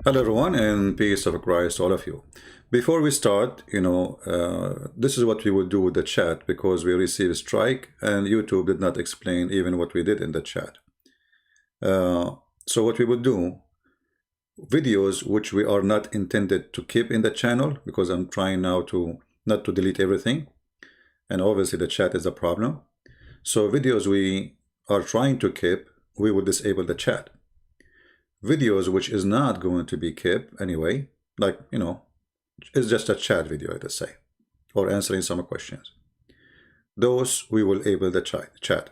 Hello, everyone, and peace of Christ, all of you. Before we start, this is what we will do with the chat because we received a strike and YouTube did not explain even what we did in the chat. So what we will do, videos which we are not intended to keep in the channel, because I'm trying now to not to delete everything, and obviously the chat is a problem. So videos we are trying to keep, we will disable the chat. Videos which is not going to be kept anyway, like, it's just a chat video, let us say, or answering some questions. Those we will enable the chat.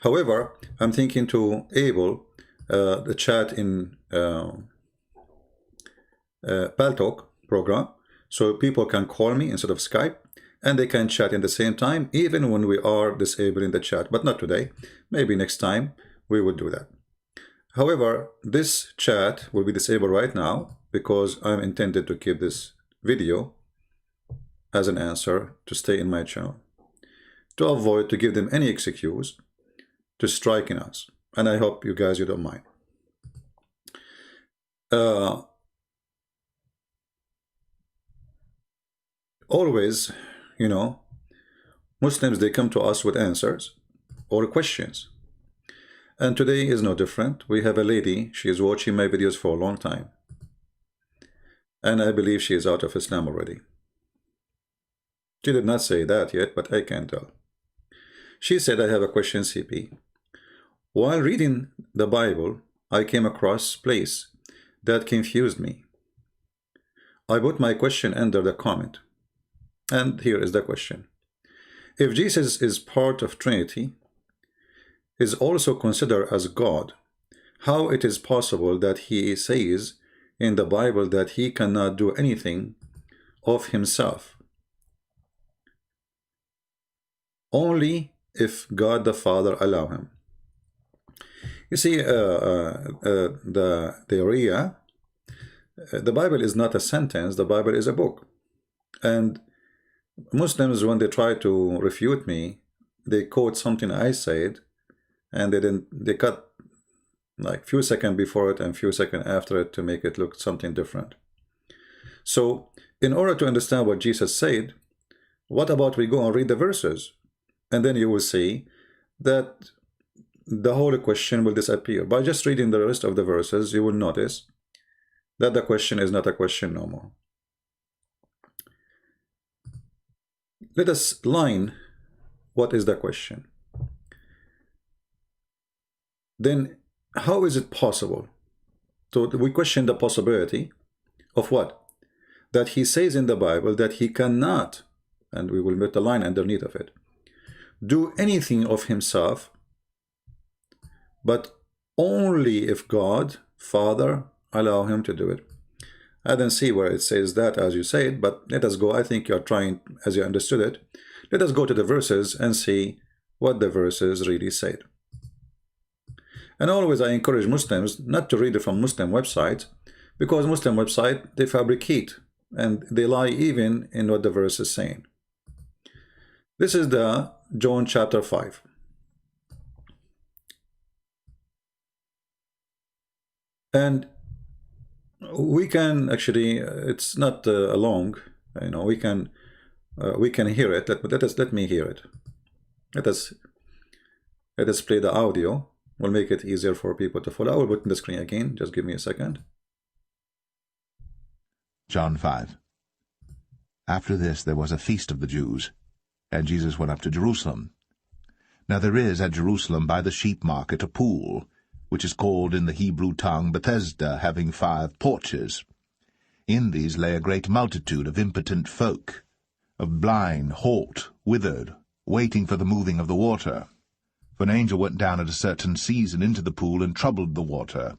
However, I'm thinking to enable the chat in Paltalk program, so people can call me instead of Skype, and they can chat in the same time, even when we are disabling the chat, but not today. Maybe next time we will do that. However, this chat will be disabled right now because I'm intended to keep this video as an answer to stay in my channel, to avoid to give them any excuse to striking us. And I hope you guys, you don't mind. Always, Muslims, they come to us with answers or questions. And today is no different. We have a lady, she is watching my videos for a long time. And I believe she is out of Islam already. She did not say that yet, but I can tell. She said, I have a question, CP. While reading the Bible, I came across a place that confused me. I put my question under the comment. And here is the question. If Jesus is part of Trinity, is also considered as God, how it is possible that he says in the Bible that he cannot do anything of himself, only if God the Father allow him? You see, the area, the Bible is not a sentence, the Bible is a book. And Muslims, when they try to refute me, they quote something I said, and they cut like few seconds before it and few seconds after it to make it look something different. So in order to understand what Jesus said, what about we go and read the verses, and then you will see that the whole question will disappear. By just reading the rest of the verses, you will notice that the question is not a question no more. Let us line what is the question. Then how is it possible? So we question the possibility of what? That he says in the Bible that he cannot, and we will put a line underneath of it, do anything of himself, but only if God, Father, allow him to do it. I don't see where it says that as you say it, but let us go. I think you're trying, as you understood it. Let us go to the verses and see what the verses really said. And always I encourage Muslims not to read it from Muslim websites, because Muslim websites, they fabricate and they lie even in what the verse is saying. This is the John chapter 5. And we can actually, it's not long, we can hear it. Let me hear it. Let us play the audio. We'll make it easier for people to follow. I will put in the screen again. Just give me a second. John 5. After this there was a feast of the Jews, and Jesus went up to Jerusalem. Now there is at Jerusalem by the sheep market a pool, which is called in the Hebrew tongue Bethesda, having 5 porches. In these lay a great multitude of impotent folk, of blind, halt, withered, waiting for the moving of the water. For an angel went down at a certain season into the pool and troubled the water.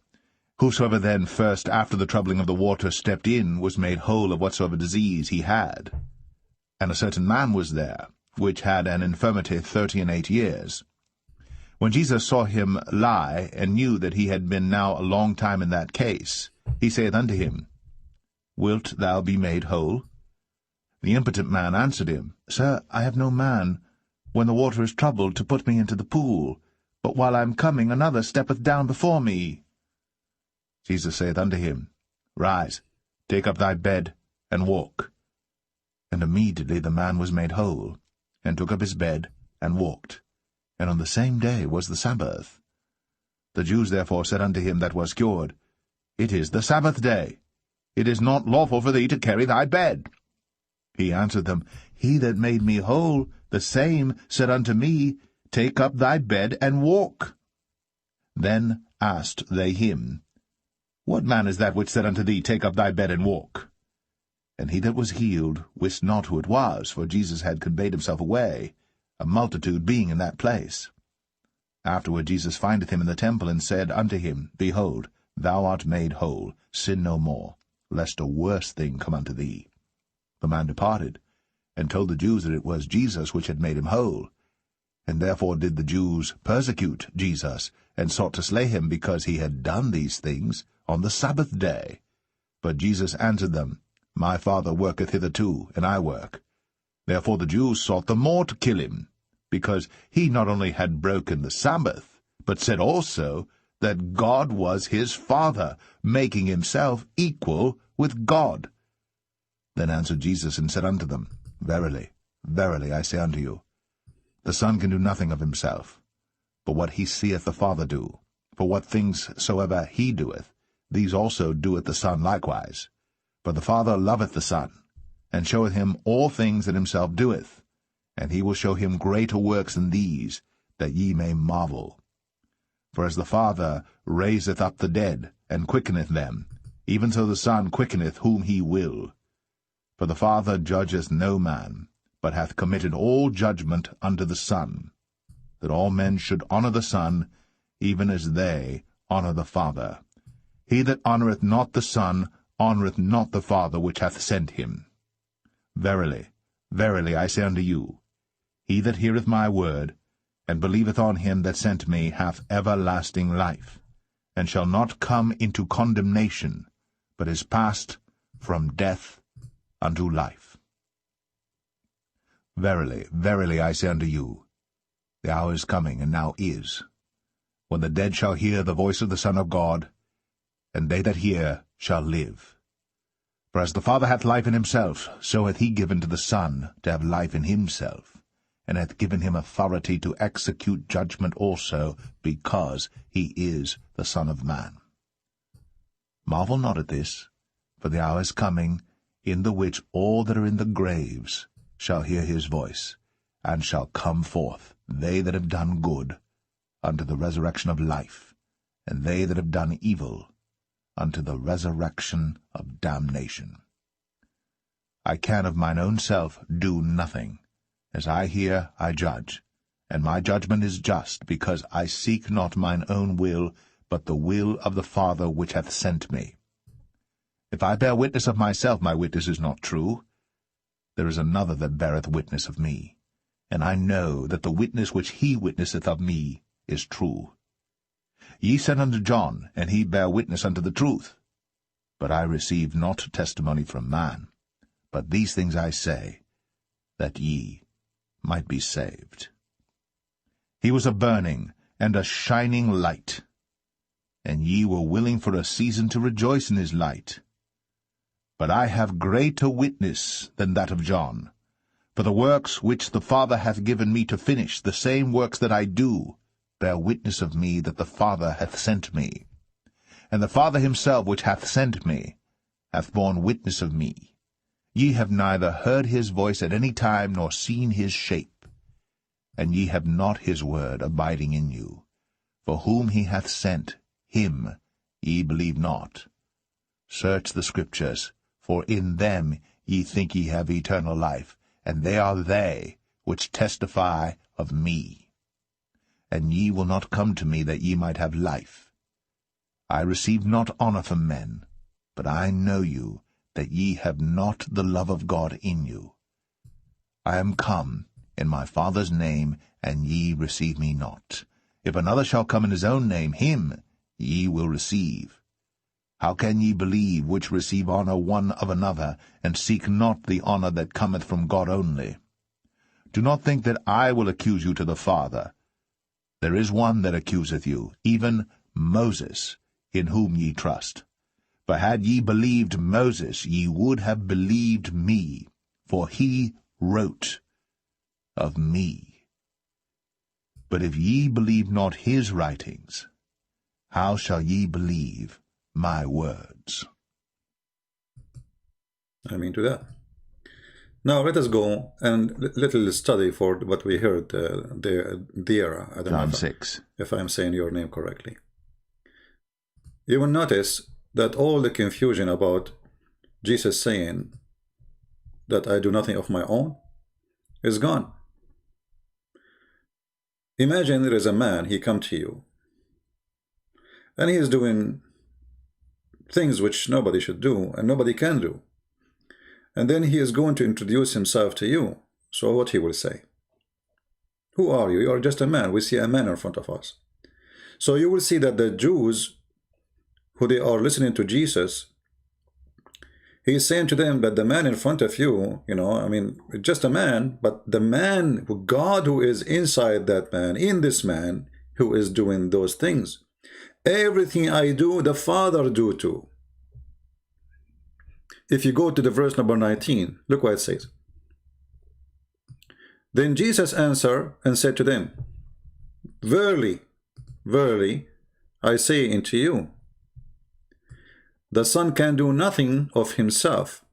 Whosoever then first after the troubling of the water stepped in was made whole of whatsoever disease he had. And a certain man was there, which had an infirmity 38 years. When Jesus saw him lie, and knew that he had been now a long time in that case, he saith unto him, Wilt thou be made whole? The impotent man answered him, Sir, I have no man, when the water is troubled, to put me into the pool, but while I am coming, another steppeth down before me. Jesus saith unto him, Rise, take up thy bed, and walk. And immediately the man was made whole, and took up his bed, and walked. And on the same day was the Sabbath. The Jews therefore said unto him that was cured, It is the Sabbath day. It is not lawful for thee to carry thy bed. He answered them, He that made me whole, the same said unto me, Take up thy bed, and walk. Then asked they him, What man is that which said unto thee, Take up thy bed, and walk? And he that was healed wist not who it was, for Jesus had conveyed himself away, a multitude being in that place. Afterward Jesus findeth him in the temple, and said unto him, Behold, thou art made whole, sin no more, lest a worse thing come unto thee. The man departed, and told the Jews that it was Jesus which had made him whole. And therefore did the Jews persecute Jesus, and sought to slay him, because he had done these things on the Sabbath day. But Jesus answered them, My Father worketh hitherto, and I work. Therefore the Jews sought the more to kill him, because he not only had broken the Sabbath, but said also that God was his Father, making himself equal with God. Then answered Jesus and said unto them, Verily, verily, I say unto you, the Son can do nothing of himself, but what he seeth the Father do. For what things soever he doeth, these also doeth the Son likewise. For the Father loveth the Son, and showeth him all things that himself doeth, and he will show him greater works than these, that ye may marvel. For as the Father raiseth up the dead, and quickeneth them, even so the Son quickeneth whom he will. For the Father judgeth no man, but hath committed all judgment unto the Son, that all men should honour the Son, even as they honour the Father. He that honoureth not the Son honoureth not the Father which hath sent him. Verily, verily, I say unto you, he that heareth my word, and believeth on him that sent me, hath everlasting life, and shall not come into condemnation, but is passed from death unto life. Verily, verily, I say unto you, the hour is coming, and now is, when the dead shall hear the voice of the Son of God, and they that hear shall live. For as the Father hath life in himself, so hath he given to the Son to have life in himself, and hath given him authority to execute judgment also, because he is the Son of Man. Marvel not at this, for the hour is coming, in the which all that are in the graves shall hear his voice, and shall come forth, they that have done good, unto the resurrection of life, and they that have done evil, unto the resurrection of damnation. I can of mine own self do nothing. As I hear, I judge, and my judgment is just, because I seek not mine own will, but the will of the Father which hath sent me. If I bear witness of myself, my witness is not true. There is another that beareth witness of me, and I know that the witness which he witnesseth of me is true. Ye sent unto John, and he bare witness unto the truth. But I received not testimony from man, but these things I say, that ye might be saved. He was a burning and a shining light, and ye were willing for a season to rejoice in his light. But I have greater witness than that of John, for the works which the Father hath given me to finish, the same works that I do, bear witness of me that the Father hath sent me. And the Father himself which hath sent me hath borne witness of me. Ye have neither heard his voice at any time, nor seen his shape, and ye have not his word abiding in you. For whom he hath sent, him ye believe not. Search the Scriptures, for in them ye think ye have eternal life, and they are they which testify of me. And ye will not come to me that ye might have life. I receive not honour from men, but I know you, that ye have not the love of God in you. I am come in my Father's name, and ye receive me not. If another shall come in his own name, him ye will receive. How can ye believe which receive honour one of another, and seek not the honour that cometh from God only? Do not think that I will accuse you to the Father. There is one that accuseth you, even Moses, in whom ye trust. For had ye believed Moses, ye would have believed me, for he wrote of me. But if ye believe not his writings, how shall ye believe my words? I mean to that. Now let us go and little study for what we heard there. I don't John know 6. if I'm saying your name correctly. You will notice that all the confusion about Jesus saying that I do nothing of my own is gone. Imagine there is a man, he come to you, and he is doing things which nobody should do and nobody can do. And then he is going to introduce himself to you. So what he will say? Who are you? You are just a man. We see a man in front of us. So you will see that the Jews, who they are listening to Jesus, he is saying to them that the man in front of you, you know, I mean, just a man, but the man, God who is inside that man, in this man, who is doing those things. Everything I do, the Father do too. If you go to the verse number 19, look what it says. Then Jesus answered and said to them, Verily, verily, I say unto you, the Son can do nothing of himself,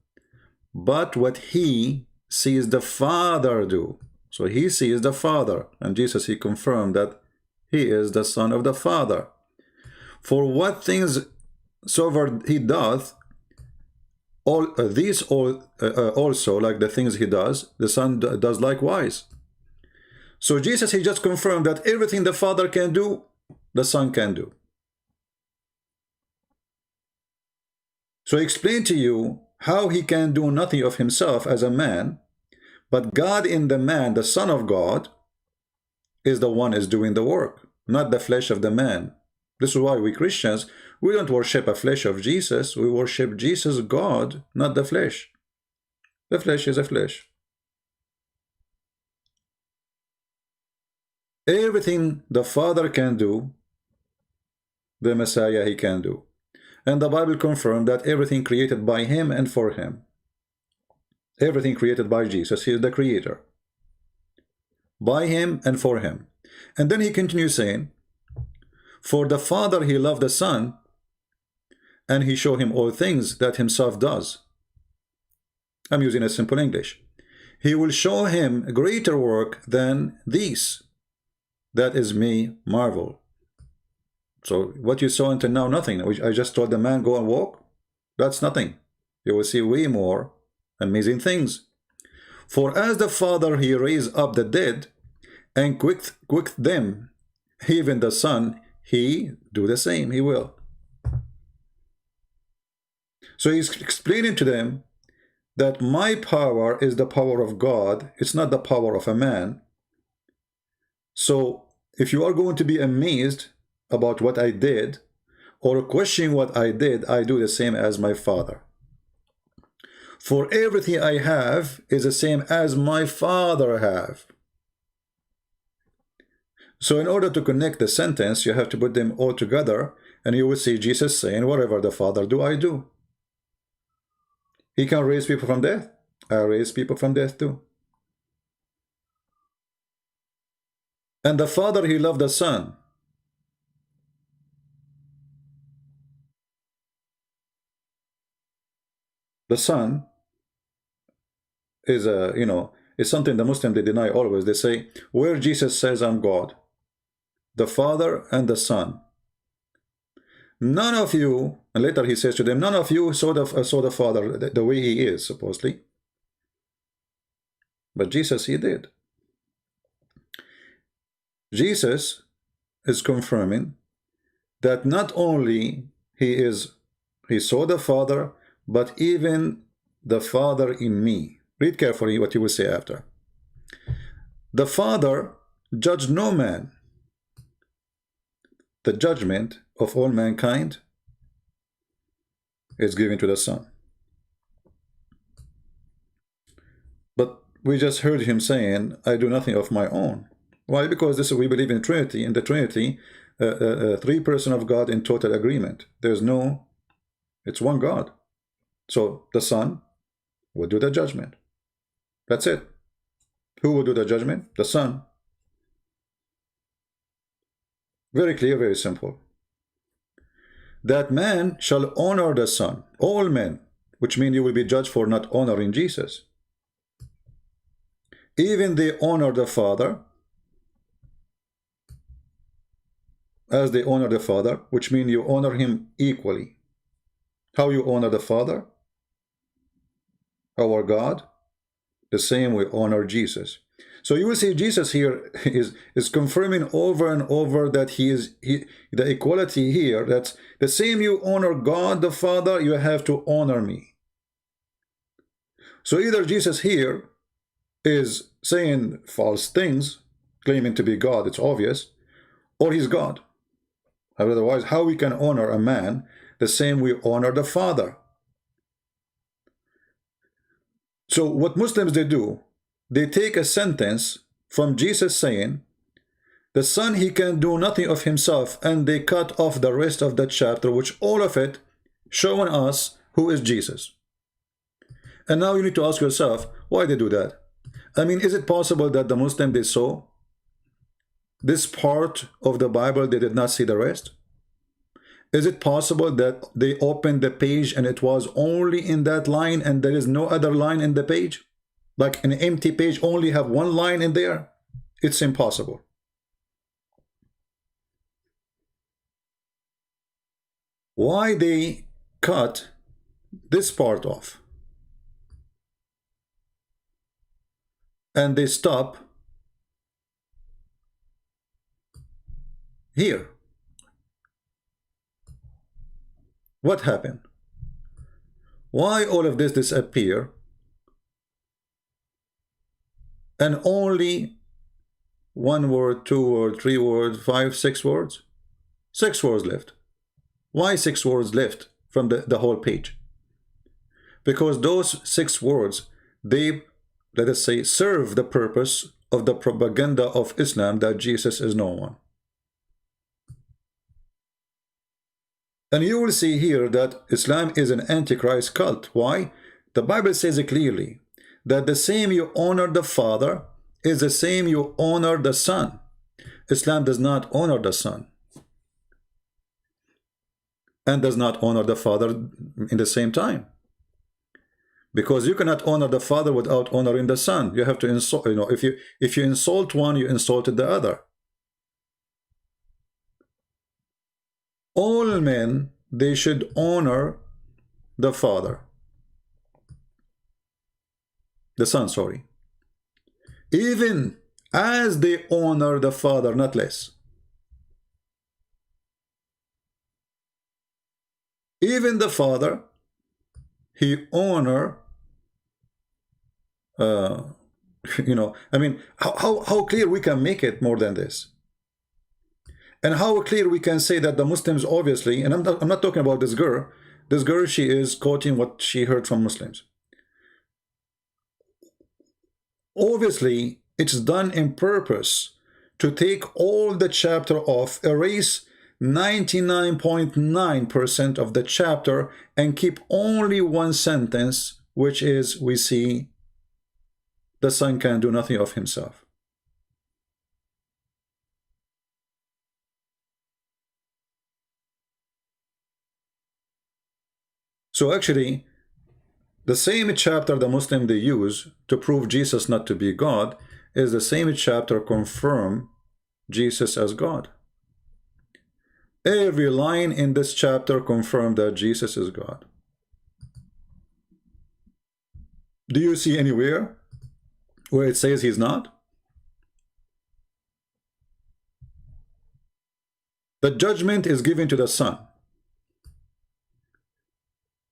but what he sees the Father do. So he sees the Father, and Jesus, he confirmed that he is the Son of the Father. For what things soever he doth, all these also, like the things he does, the Son does likewise. So Jesus, he just confirmed that everything the Father can do, the Son can do. So he explained to you how he can do nothing of himself as a man, but God in the man, the Son of God, is the one is doing the work, not the flesh of the man. This is why we Christians, we don't worship a flesh of Jesus. We worship Jesus, God, not the flesh. The flesh is a flesh. Everything the Father can do, the Messiah he can do. And the Bible confirmed that everything created by him and for him. Everything created by Jesus, he is the creator. By him and for him. And then he continues saying, for the Father he loved the Son, and he showed him all things that himself does. I'm using a simple English. He will show him greater work than these. That is me marvel. So what you saw until now, nothing. I just told the man, go and walk. That's nothing. You will see way more amazing things. For as the Father he raised up the dead, and quick them, even the Son, he do the same, he will. So he's explaining to them that my power is the power of God. It's not the power of a man. So if you are going to be amazed about what I did, or questioning what I did, I do the same as my Father. For everything I have is the same as my Father have. So in order to connect the sentence, you have to put them all together, and you will see Jesus saying, whatever the Father do, I do. He can raise people from death. I raise people from death too. And the Father, he loved the Son. The Son is is something the Muslims they deny always. They say, where Jesus says I'm God, the Father and the Son. None of you, and later he says to them, none of you saw the Father the way he is, supposedly. But Jesus, he did. Jesus is confirming that not only he saw the Father, but even the Father in me. Read carefully what he will say after. The Father judged no man. The judgment of all mankind is given to the Son. But we just heard him saying, I do nothing of my own. Why? Because we believe in Trinity. In the Trinity, three persons of God in total agreement. There's no It's one God. So the Son will do the judgment. That's it. Who will do the judgment? The Son. Very clear, very simple. That man shall honor the Son, all men, which means you will be judged for not honoring Jesus. Even they honor the Father as they honor the Father, which means you honor him equally. How you honor the Father? Our God, the same we honor Jesus. So you will see Jesus here is confirming over and over that the equality here, that's the same you honor God the Father, you have to honor me. So either Jesus here is saying false things, claiming to be God, it's obvious, or he's God. Otherwise, how we can honor a man the same we honor the Father? So what Muslims they do, they take a sentence from Jesus saying, the Son, he can do nothing of himself, and they cut off the rest of that chapter, which all of it showing us who is Jesus. And now you need to ask yourself, why they do that? I mean, is it possible that the Muslim, they saw this part of the Bible, they did not see the rest? Is it possible that they opened the page and it was only in that line and there is no other line in the page? Like an empty page only have one line in there? It's impossible. Why they cut this part off? And they stop here. What happened? Why all of this disappear and only one word, 2 words, 3 words, 5, 6 words? 6 words left. Why 6 words left from the whole page? Because those 6 words, they, let us say, serve the purpose of the propaganda of Islam that Jesus is no one. And you will see here that Islam is an antichrist cult. Why? The Bible says it clearly that the same you honor the Father is the same you honor the Son. Islam does not honor the Son and does not honor the Father in the same time. Because you cannot honor the Father without honoring the Son. You have to insult, if you insult one, you insulted the other. All men, they should honor the Father. The Son, sorry. Even as they honor the Father, not less. Even the Father, he honor, I mean, how clear we can make it more than this? And how clear we can say that the Muslims obviously, and I'm not talking about this girl. This girl, she is quoting what she heard from Muslims. Obviously, it's done in purpose to take all the chapter off, erase 99.9% of the chapter, and keep only one sentence, which is, we see, the Son can do nothing of himself. So actually, the same chapter the Muslim they use to prove Jesus not to be God is the same chapter confirm Jesus as God. Every line in this chapter confirms that Jesus is God. Do you see anywhere where it says he's not? The judgment is given to the Son.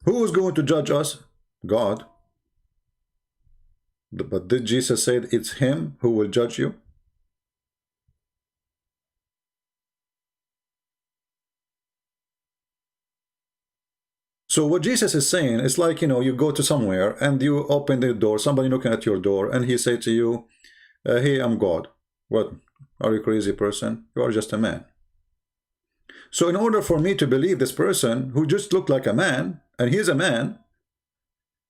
Who is going to judge us? God. But did Jesus say it's him who will judge you? So what Jesus is saying is like, you go to somewhere and you open the door, somebody knocking at your door, and he say to you, hey, I'm God. What? Are you a crazy person? You are just a man. So in order for me to believe this person who just looked like a man, and he's a man,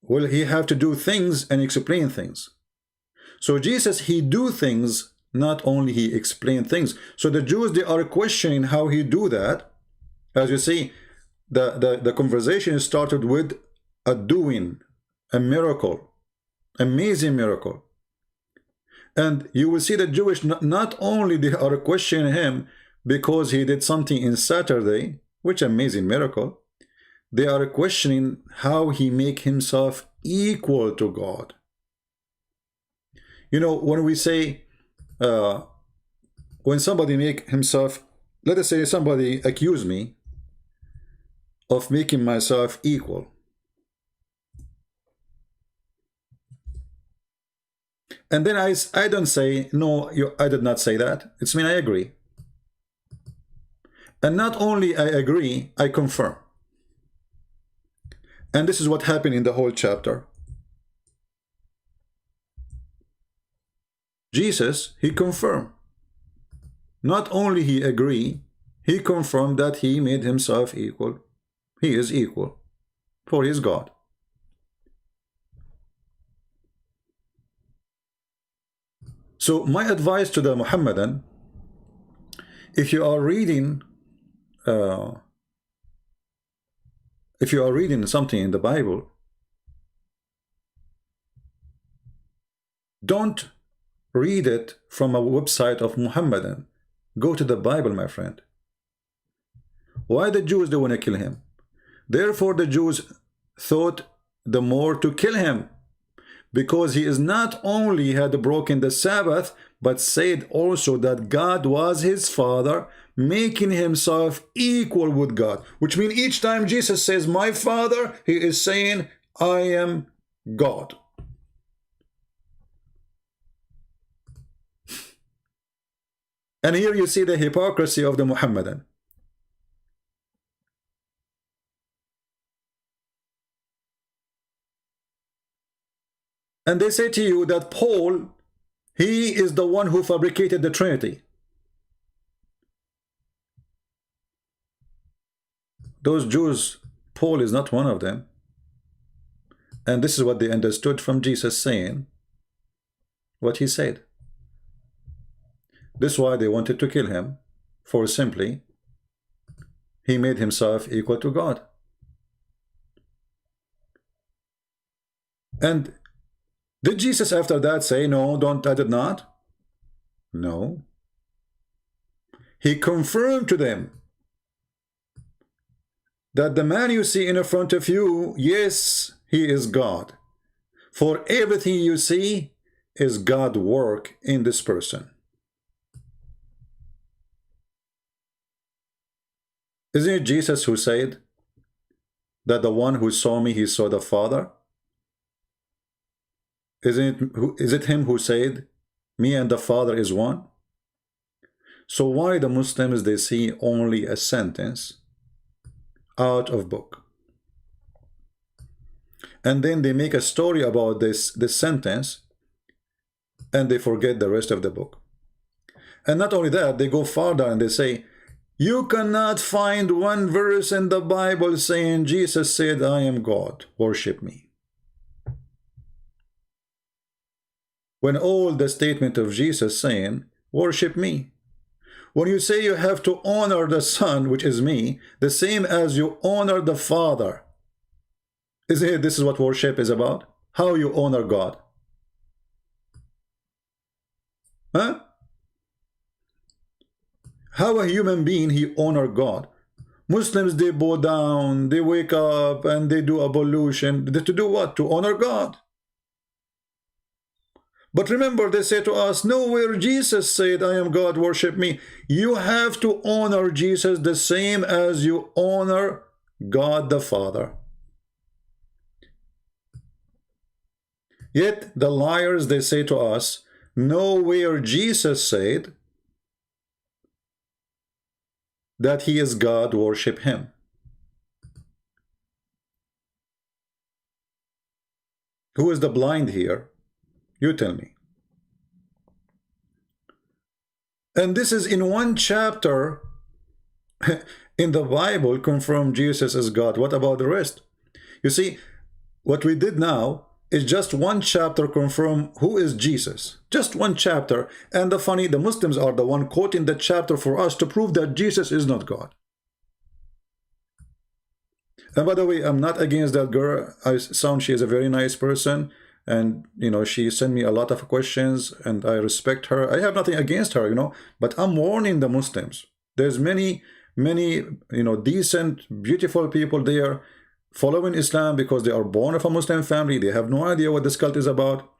will he have to do things and explain things? So Jesus, he do things, not only he explain things. So the Jews, they are questioning how he do that. As you see, the conversation started with a doing, a miracle, amazing miracle. And you will see the Jewish, not only they are questioning him because he did something in Saturday, which amazing miracle, they are questioning how he make himself equal to God. You know, when we say, when somebody make himself, let us say somebody accuse me of making myself equal. And then I don't say, no, I did not say that. It's mean I agree. And not only I agree, I confirm. And this is what happened in the whole chapter. Jesus, he confirmed. Not only he agree, he confirmed that he made himself equal. He is equal, for he is God. So my advice to the Muhammadan, if you are reading something in the Bible, don't read it from a website of Muhammadan. Go to the Bible, my friend. Why the Jews, they want to kill him? Therefore the Jews thought the more to kill him, because he is not only had broken the Sabbath, but said also that God was his father, making himself equal with God. Which means each time Jesus says, my father, he is saying, I am God. And here you see the hypocrisy of the Muhammadan. And they say to you that Paul, he is the one who fabricated the Trinity. Those Jews, Paul is not one of them. And this is what they understood from Jesus saying what he said. This is why they wanted to kill him, for simply he made himself equal to God. And did Jesus after that say, no, I did not? No. He confirmed to them that the man you see in front of you, yes, he is God. For everything you see is God's work in this person. Isn't it Jesus who said that the one who saw me, he saw the Father? Is it him who said, me and the Father is one? So why the Muslims, they see only a sentence out of book? And then they make a story about this sentence, and they forget the rest of the book. And not only that, they go farther and they say, you cannot find one verse in the Bible saying Jesus said, I am God, worship me. When all the statement of Jesus saying, worship me. When you say you have to honor the Son, which is me, the same as you honor the Father. Isn't it this is what worship is about? How you honor God. Huh? How a human being, he honor God. Muslims, they bow down, they wake up, and they do ablution. To do what? To honor God. But remember, they say to us, nowhere Jesus said, I am God, worship me. You have to honor Jesus the same as you honor God the Father. Yet the liars, they say to us, nowhere Jesus said that he is God, worship him. Who is the blind here? You tell me. And this is in one chapter in the Bible confirm Jesus as God. What about the rest? You see, what we did now is just one chapter confirm who is Jesus. Just one chapter. And the Muslims are the one quoting the chapter for us to prove that Jesus is not God. And by the way, I'm not against that girl. She is a very nice person. And, you know, she sent me a lot of questions and I respect her. I have nothing against her, you know, but I'm warning the Muslims. There's many, you know, decent, beautiful people there following Islam because they are born of a Muslim family. They have no idea what this cult is about.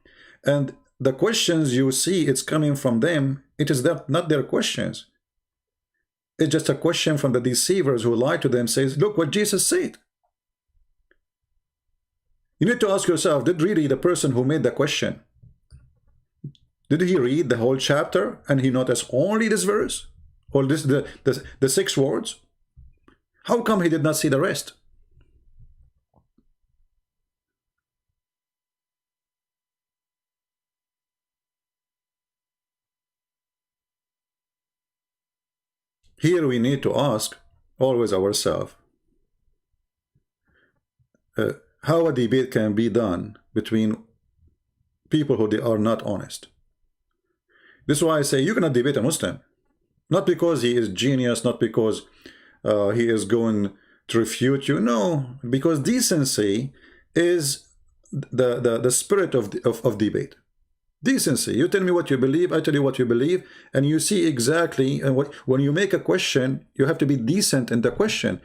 And the questions you see, it's coming from them. It is not their questions. It's just a question from the deceivers who lie to them, says, look what Jesus said. You need to ask yourself, did really the person who made the question, did he read the whole chapter and he noticed only this verse? Or the 6 words? How come he did not see the rest? Here we need to ask always ourselves how a debate can be done between people who they are not honest. This is why I say you cannot debate a Muslim. Not because he is genius, not because he is going to refute you. No, because decency is the spirit of debate. Decency. You tell me what you believe, I tell you what you believe, and you see exactly. And when you make a question, you have to be decent in the question.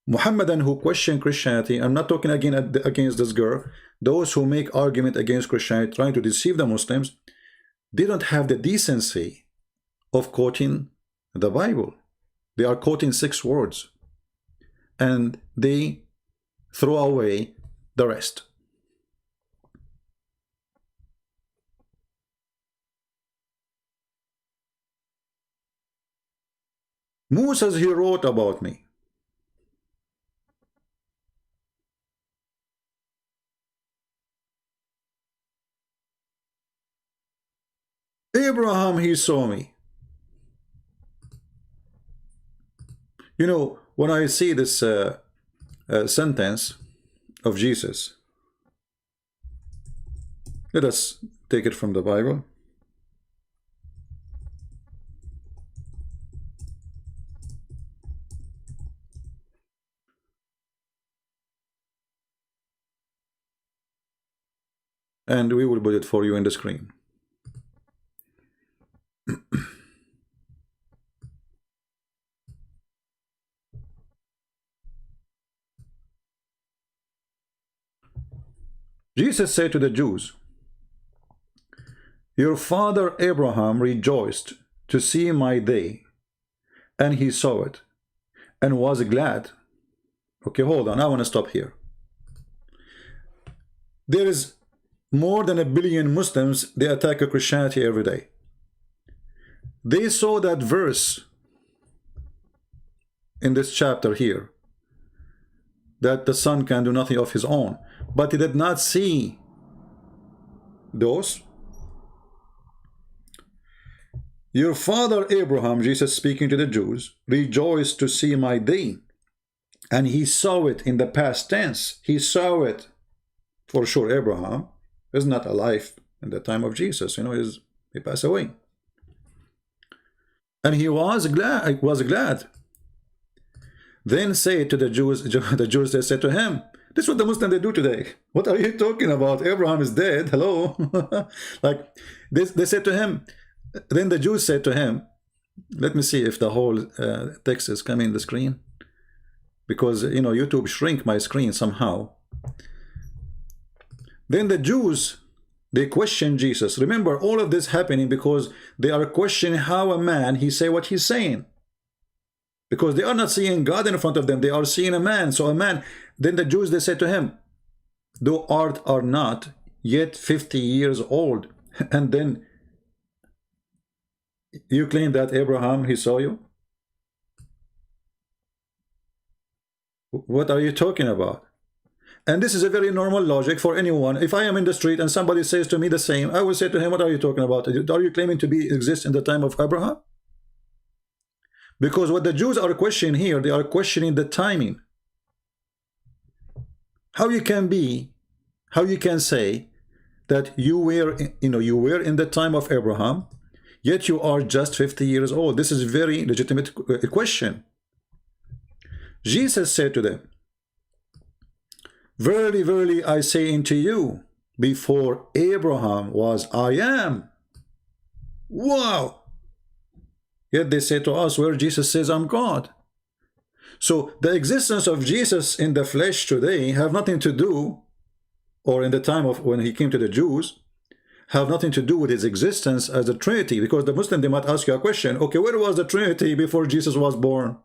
Muhammadan who question Christianity, I'm not talking again against this girl, those who make argument against Christianity, trying to deceive the Muslims, they don't have the decency of quoting the Bible. They are quoting 6 words and they throw away the rest. Musa, he wrote about me. Abraham, he saw me. You know, when I see this sentence of Jesus, let us take it from the Bible. And we will put it for you in the screen. Jesus said to the Jews, your father Abraham rejoiced to see my day, and he saw it, and was glad. Okay, hold on, I want to stop here. There is more than 1 billion Muslims, they attack Christianity every day. They saw that verse in this chapter here, that the son can do nothing of his own, but he did not see those. Your father Abraham, Jesus speaking to the Jews, rejoiced to see my day, and he saw it in the past tense. He saw it. For sure, Abraham is not alive in the time of Jesus. You know, he passed away. And he was glad. Then say to the Jews, they said to him, this is what the Muslims they do today. What are you talking about? Abraham is dead. Hello. Like they said to him, then the Jews said to him, let me see if the whole text is coming in the screen, because you know YouTube shrink my screen somehow. Then the Jews, they question Jesus. Remember, all of this happening because they are questioning how a man, he say what he's saying. Because they are not seeing God in front of them, they are seeing a man. So a man, then the Jews, they said to him, thou art or not yet 50 years old, and then you claim that Abraham, he saw you? What are you talking about? And this is a very normal logic for anyone. If I am in the street and somebody says to me the same, I will say to him, what are you talking about? Are you claiming to exist in the time of Abraham? Because what the Jews are questioning here, they are questioning the timing. How you can say that you were, you were in the time of Abraham, yet you are just 50 years old? This is a very legitimate question. Jesus said to them, verily, verily, I say unto you, before Abraham was, I am. Wow! Yet they say to us, where Jesus says, I'm God. So the existence of Jesus in the flesh today have nothing to do, or in the time of when he came to the Jews, have nothing to do with his existence as a Trinity. Because the Muslim, they might ask you a question, okay, where was the Trinity before Jesus was born?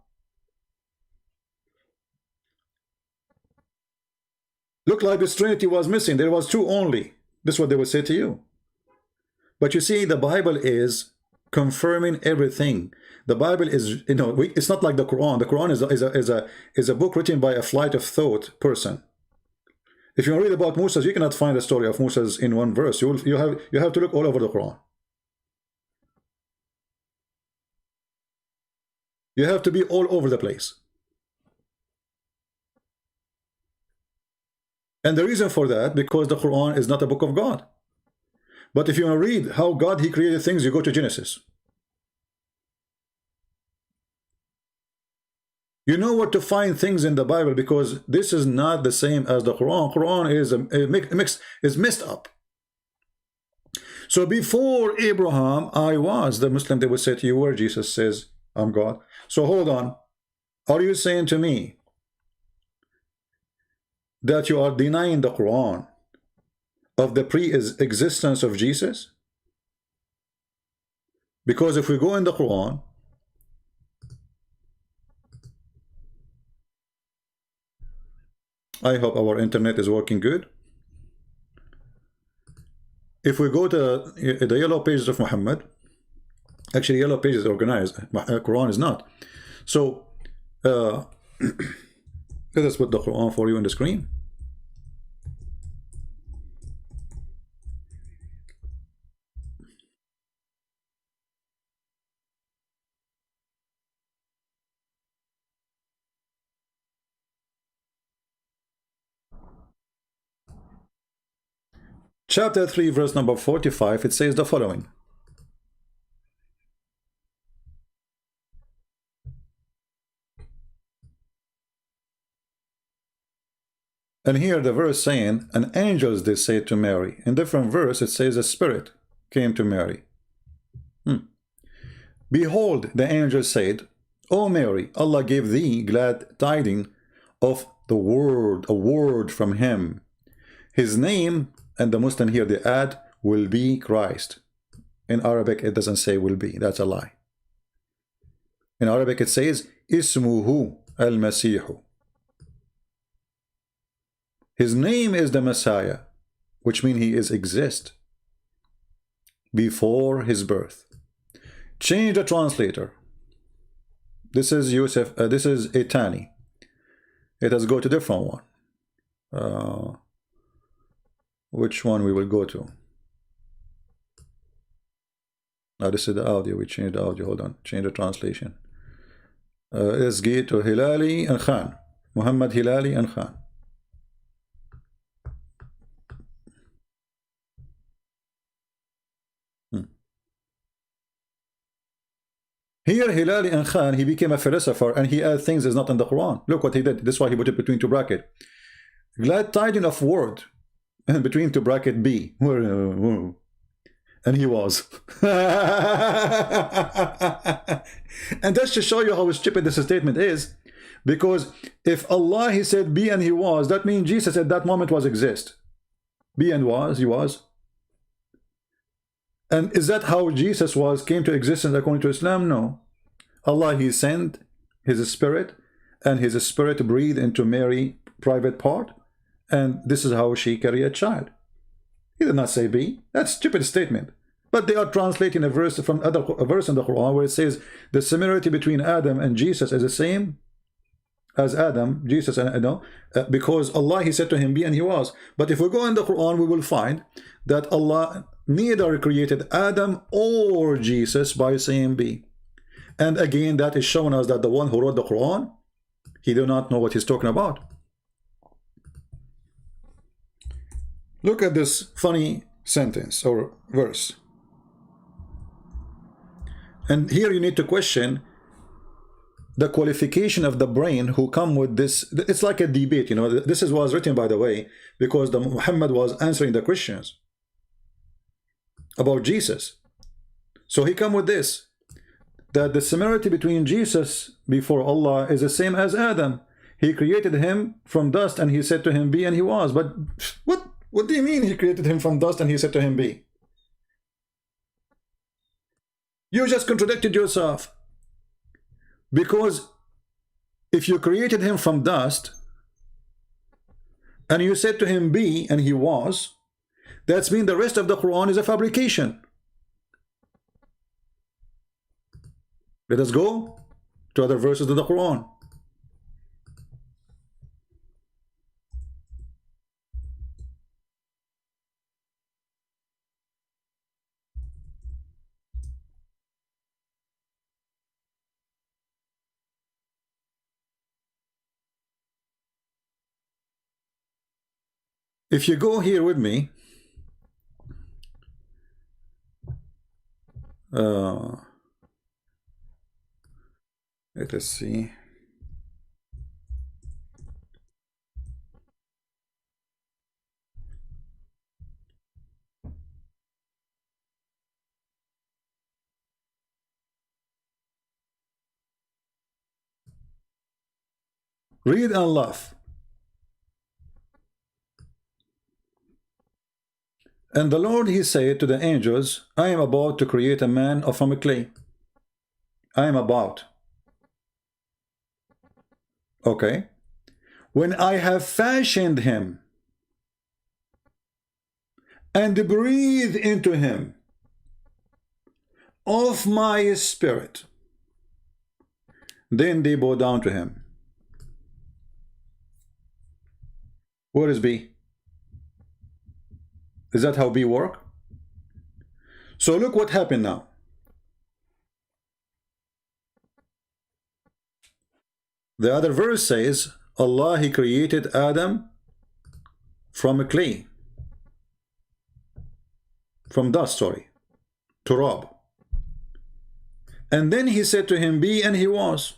Look like this Trinity was missing. There was two only. This is what they would say to you. But you see, the Bible is confirming everything. The Bible is, it's not like the Quran. The Quran is a book written by a flight of thought person. If you read about Moses, you cannot find the story of Moses in one verse. You have to look all over the Quran. You have to be all over the place. And the reason for that, because the Quran is not a book of God. But if you want to read how God, he created things, you go to Genesis. You know where to find things in the Bible, because this is not the same as the Quran. Quran is messed up. So before Abraham, I was. The Muslim, they would say to you, where Jesus says, I'm God. So hold on. Are you saying to me that you are denying the Quran of the pre-existence of Jesus? Because if we go in the Quran, I hope our internet is working good. If we go to the yellow pages of Muhammad, actually yellow pages organized, Quran is not. So let us put the Quran for you on the screen. Chapter 3, verse number 45, it says the following. And here the verse saying, and angels they say to Mary. In different verse it says a spirit came to Mary. Behold, the angel said, O Mary, Allah gave thee glad tidings of the word, a word from him. His name, and the Muslim here they add, will be Christ. In Arabic it doesn't say will be, that's a lie. In Arabic it says, Ismuhu al-Masihu. His name is the Messiah, which means he is exist before his birth. Change the translator. This is Yusuf. This is Etani. Let us go to different one. Which one we will go to? Now this is the audio. We changed the audio. Hold on. Change the translation. Let's get to Hilali and Khan. Muhammad Hilali and Khan. Here, Hilali and Khan, he became a philosopher and he added things that's not in the Quran. Look what he did. This is why he put it between two brackets. Glad tidings of word, and between two bracket B. And he was. And that's to show you how stupid this statement is. Because if Allah, he said be and he was, that means Jesus at that moment was exist. Be and was, he was. And is that how Jesus came to existence according to Islam? No. Allah, he sent his spirit, and his spirit breathed into Mary's private part, and this is how she carried a child. He did not say be. That's a stupid statement. But they are translating a verse from a verse in the Quran where it says the similarity between Adam and Jesus is the same as Adam, Jesus, and because Allah, he said to him be and he was. But if we go in the Quran, we will find that Allah neither created Adam or Jesus by saying be. And again, that is showing us that the one who wrote the Quran, he do not know what he's talking about. Look at this funny sentence or verse. And here you need to question the qualification of the brain who come with this. It's like a debate, you know. This was written, by the way, because the Muhammad was answering the Christians about Jesus. So he come with this, that the similarity between Jesus before Allah is the same as Adam. He created him from dust and he said to him, be, and he was. But what do you mean he created him from dust and he said to him, be? You just contradicted yourself. Because if you created him from dust and you said to him, be, and he was, that's mean the rest of the Quran is a fabrication. Let us go to other verses of the Quran. If you go here with me, let us see. Read and laugh. And the Lord, he said to the angels, I am about to create a man from clay. I am about. Okay. When I have fashioned him and breathe into him of my spirit, then they bow down to him. Where is B? Is that how B work? So look what happened now. The other verse says, Allah, he created Adam from clay. From dust, sorry. Turab. And then he said to him, be, and he was.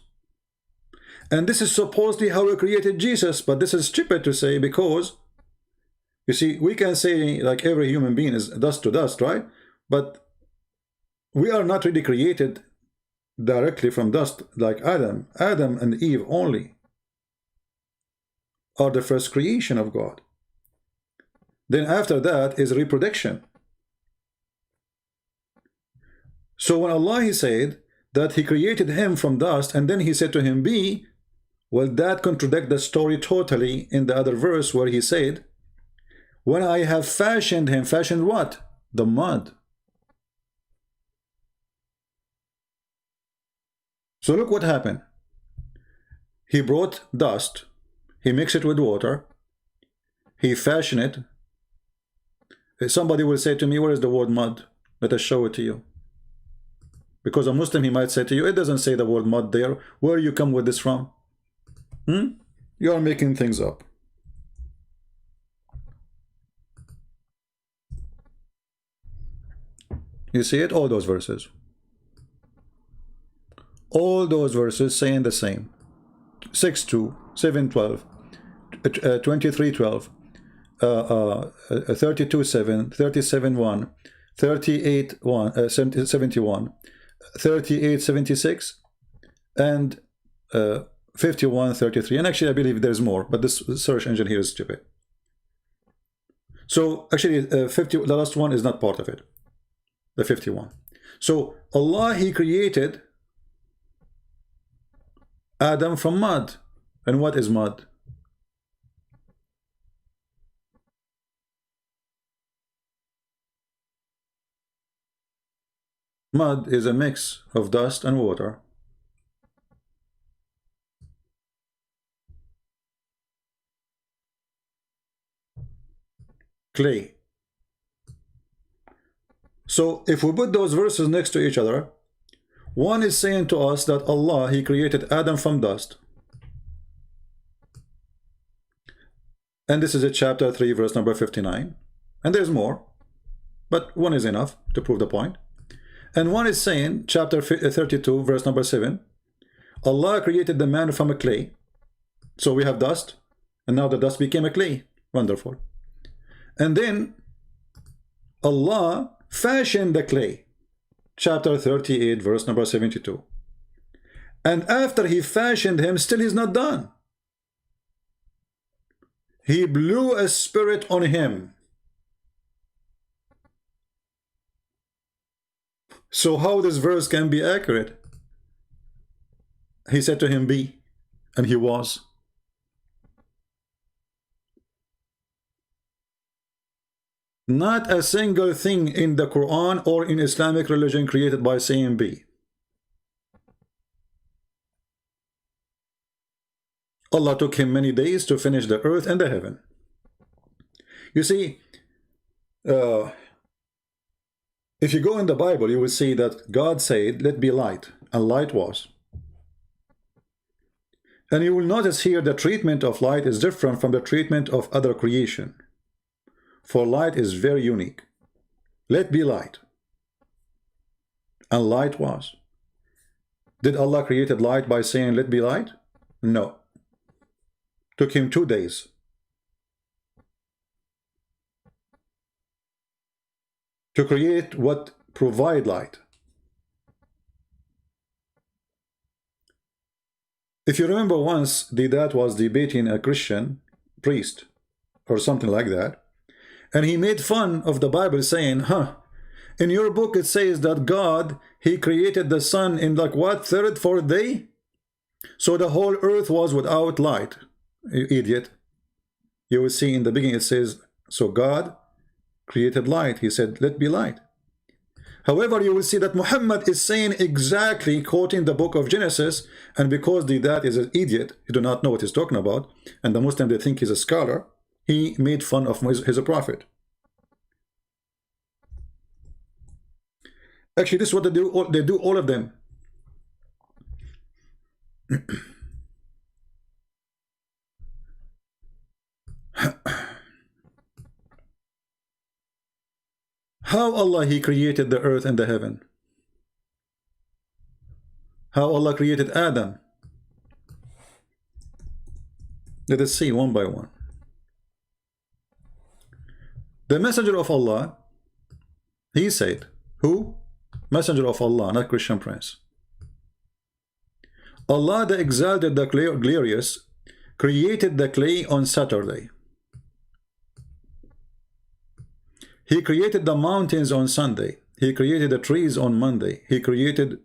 And this is supposedly how he created Jesus, but this is stupid to say, because you see, we can say like every human being is dust to dust, right? But we are not really created directly from dust like Adam. Adam and Eve only are the first creation of God. Then after that is reproduction. So when Allah, he said that he created him from dust and then he said to him, be, well, that contradicts the story totally in the other verse where he said, when I have fashioned him, fashioned what? The mud. So look what happened. He brought dust, he mixed it with water, he fashioned it. Somebody will say to me, where is the word mud? Let us show it to you. Because a Muslim, he might say to you, it doesn't say the word mud there. Where you come with this from? You are making things up. You see it? All those verses. All those verses saying the same. 6:2, 7:12, 23:12, 32:7, 37:1, 38:1, 71, 38:76, and 51:33. And actually, I believe there's more, but this search engine here is stupid. So actually, the last one is not part of it. The 51. So Allah, he created Adam from mud. And what is mud? Mud is a mix of dust and water. Clay. So if we put those verses next to each other, One is saying to us that Allah, He created Adam from dust. And this is a chapter 3, verse number 59. And there's more, but one is enough to prove the point. And one is saying, chapter 32, verse number 7, Allah created the man from a clay. So we have dust, and now the dust became a clay. Wonderful. And then Allah fashioned the clay. Chapter 38, verse number 72. And after He fashioned him, still He's not done. He blew a spirit on him. So how this verse can be accurate? He said to him, be, and he was. Not a single thing in the Quran or in Islamic religion created by saying be. Allah took him many days to finish the earth and the heaven. You see, if you go in the Bible, you will see that God said, let be light, and light was. And you will notice here the treatment of light is different from the treatment of other creation. For light is very unique. Let be light. And light was. Did Allah create light by saying, let be light? No. Took him 2 days. To create what provide light. If you remember once, Deedat was debating a Christian priest or something like that, and he made fun of the Bible saying, in your book it says that God, He created the sun in like what, 3rd, 4th day? So the whole earth was without light. You idiot. You will see in the beginning it says, so God created light. He said, let be light. However, you will see that Muhammad is saying exactly, quoting the book of Genesis, and because that is an idiot, he do not know what he's talking about, and the Muslim, they think he's a scholar, he made fun of he's a prophet. Actually, this is what they do, all of them. How Allah, He created the earth and the heaven. How Allah created Adam. Let us see one by one. The messenger of Allah, he said, who? Messenger of Allah, not Christian Prince. Allah the Exalted, the Glorious, created the clay on Saturday. He created the mountains on Sunday. He created the trees on Monday. He created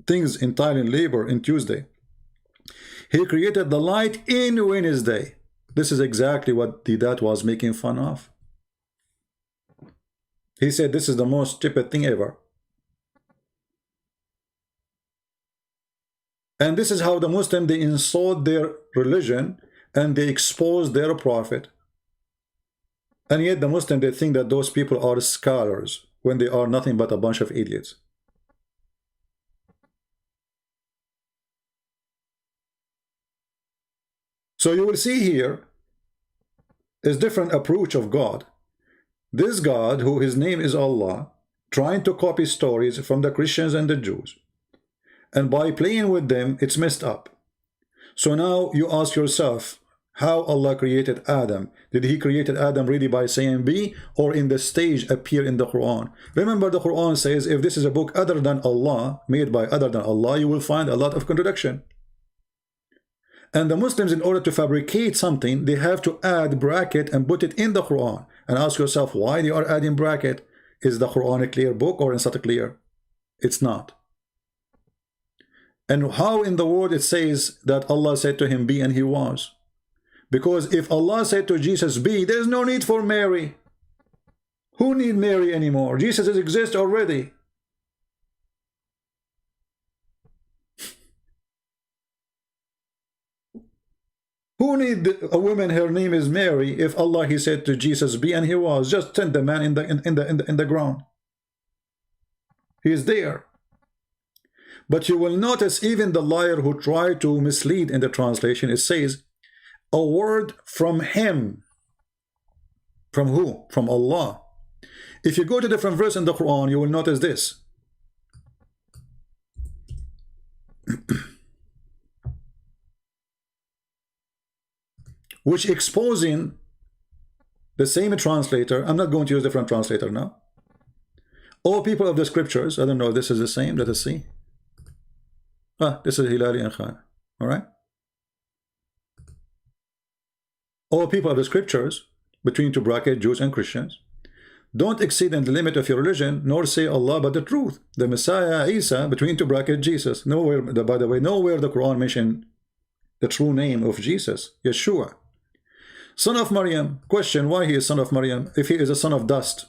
things entirely in labor in Tuesday. He created the light in Wednesday. This is exactly what Deedat was making fun of. He said this is the most stupid thing ever. And this is how the Muslim, they insult their religion and they expose their prophet. And yet the Muslim, they think that those people are scholars when they are nothing but a bunch of idiots. So you will see here is different approach of God. This God, who his name is Allah, trying to copy stories from the Christians and the Jews. And by playing with them, it's messed up. So now you ask yourself, how Allah created Adam? Did He created Adam really by saying be, or in the stage appear in the Quran? Remember, the Quran says if this is a book other than Allah, made by other than Allah, you will find a lot of contradiction. And the Muslims, in order to fabricate something, they have to add bracket and put it in the Quran. And ask yourself why they are adding bracket. Is the Quran a clear book or is it not clear? It's not. And how in the world it says that Allah said to him be and he was? Because if Allah said to Jesus be, there's no need for Mary. Who need Mary anymore? Jesus exists already. Who need a woman, her name is Mary, if Allah, he said to Jesus be and he was? Just send the man in the ground. He is there. But you will notice even the liar who tried to mislead in the translation, it says, a word from him. From who? From Allah. If you go to different verse in the Quran, you will notice this. Which exposing the same translator. I'm not going to use different translator now. All people of the scriptures, I don't know, this is the same, let us see. This is Hilali and Khan. Alright? All people of the scriptures, between two brackets, Jews and Christians, don't exceed in the limit of your religion, nor say Allah but the truth. The Messiah Isa, between two brackets, Jesus. Nowhere, by the way, nowhere the Quran mentioned the true name of Jesus, Yeshua. Son of Maryam. Question, why he is son of Maryam if he is a son of dust?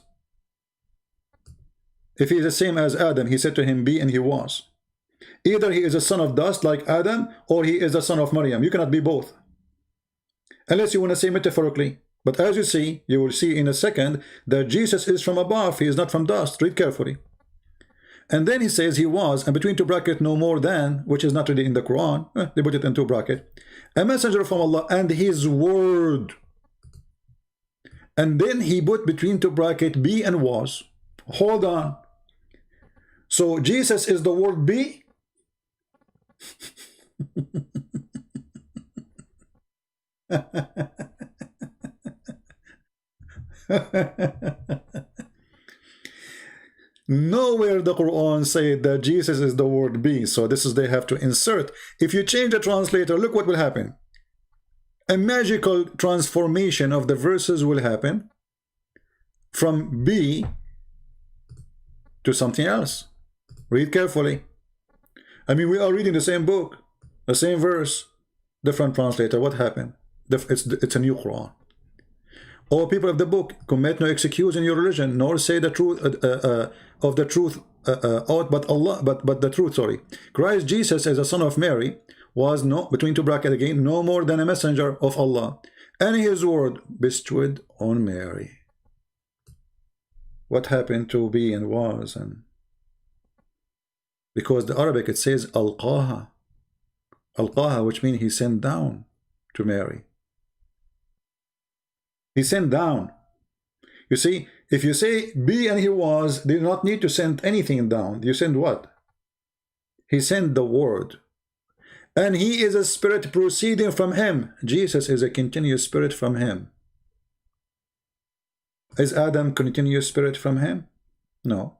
If he is the same as Adam, he said to him, be, and he was. Either he is a son of dust like Adam, or he is the son of Maryam. You cannot be both. Unless you want to say metaphorically. But as you see, you will see in a second that Jesus is from above. He is not from dust. Read carefully. And then he says he was, and between two brackets, no more than, which is not really in the Quran. They put it in two brackets. A messenger from Allah and his word. And then he put between two brackets, be and was. Hold on. So Jesus is the word be? Nowhere the Quran said that Jesus is the word be. So this is they have to insert. If you change the translator, look what will happen. A magical transformation of the verses will happen from be to something else. Read carefully. I mean, we are reading the same book, the same verse, different translator. What happened? It's a new Quran. All people of the book, commit no excuse in your religion, nor say the truth of the truth out but Allah, but the truth. Sorry, Christ Jesus, as a son of Mary, was no, between two brackets again, no more than a messenger of Allah, and his word bestowed on Mary. What happened to be and was? And because the Arabic it says alqaha, which means he sent down to Mary. He sent down. You see, if you say be and he was, they do not need to send anything down. You send what? He sent the word. And he is a spirit proceeding from him. Jesus is a continuous spirit from him. Is Adam continuous spirit from him? No.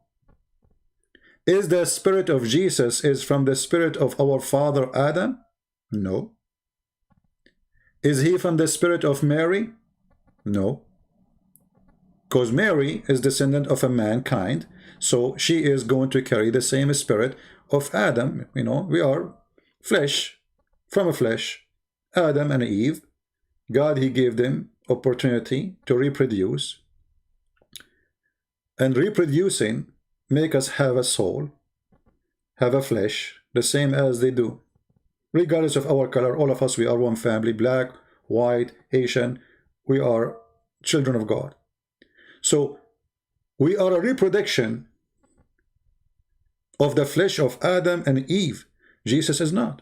Is the spirit of Jesus is from the spirit of our father Adam? No. Is he from the spirit of Mary? No. Because Mary is descendant of a mankind, so she is going to carry the same spirit of Adam. You know, we are flesh from a flesh. Adam and Eve, God, he gave them opportunity to reproduce. And reproducing make us have a soul, have a flesh, the same as they do. Regardless of our color, all of us, we are one family, black, white, Asian, we are children of God. So we are a reproduction of the flesh of Adam and Eve. Jesus is not.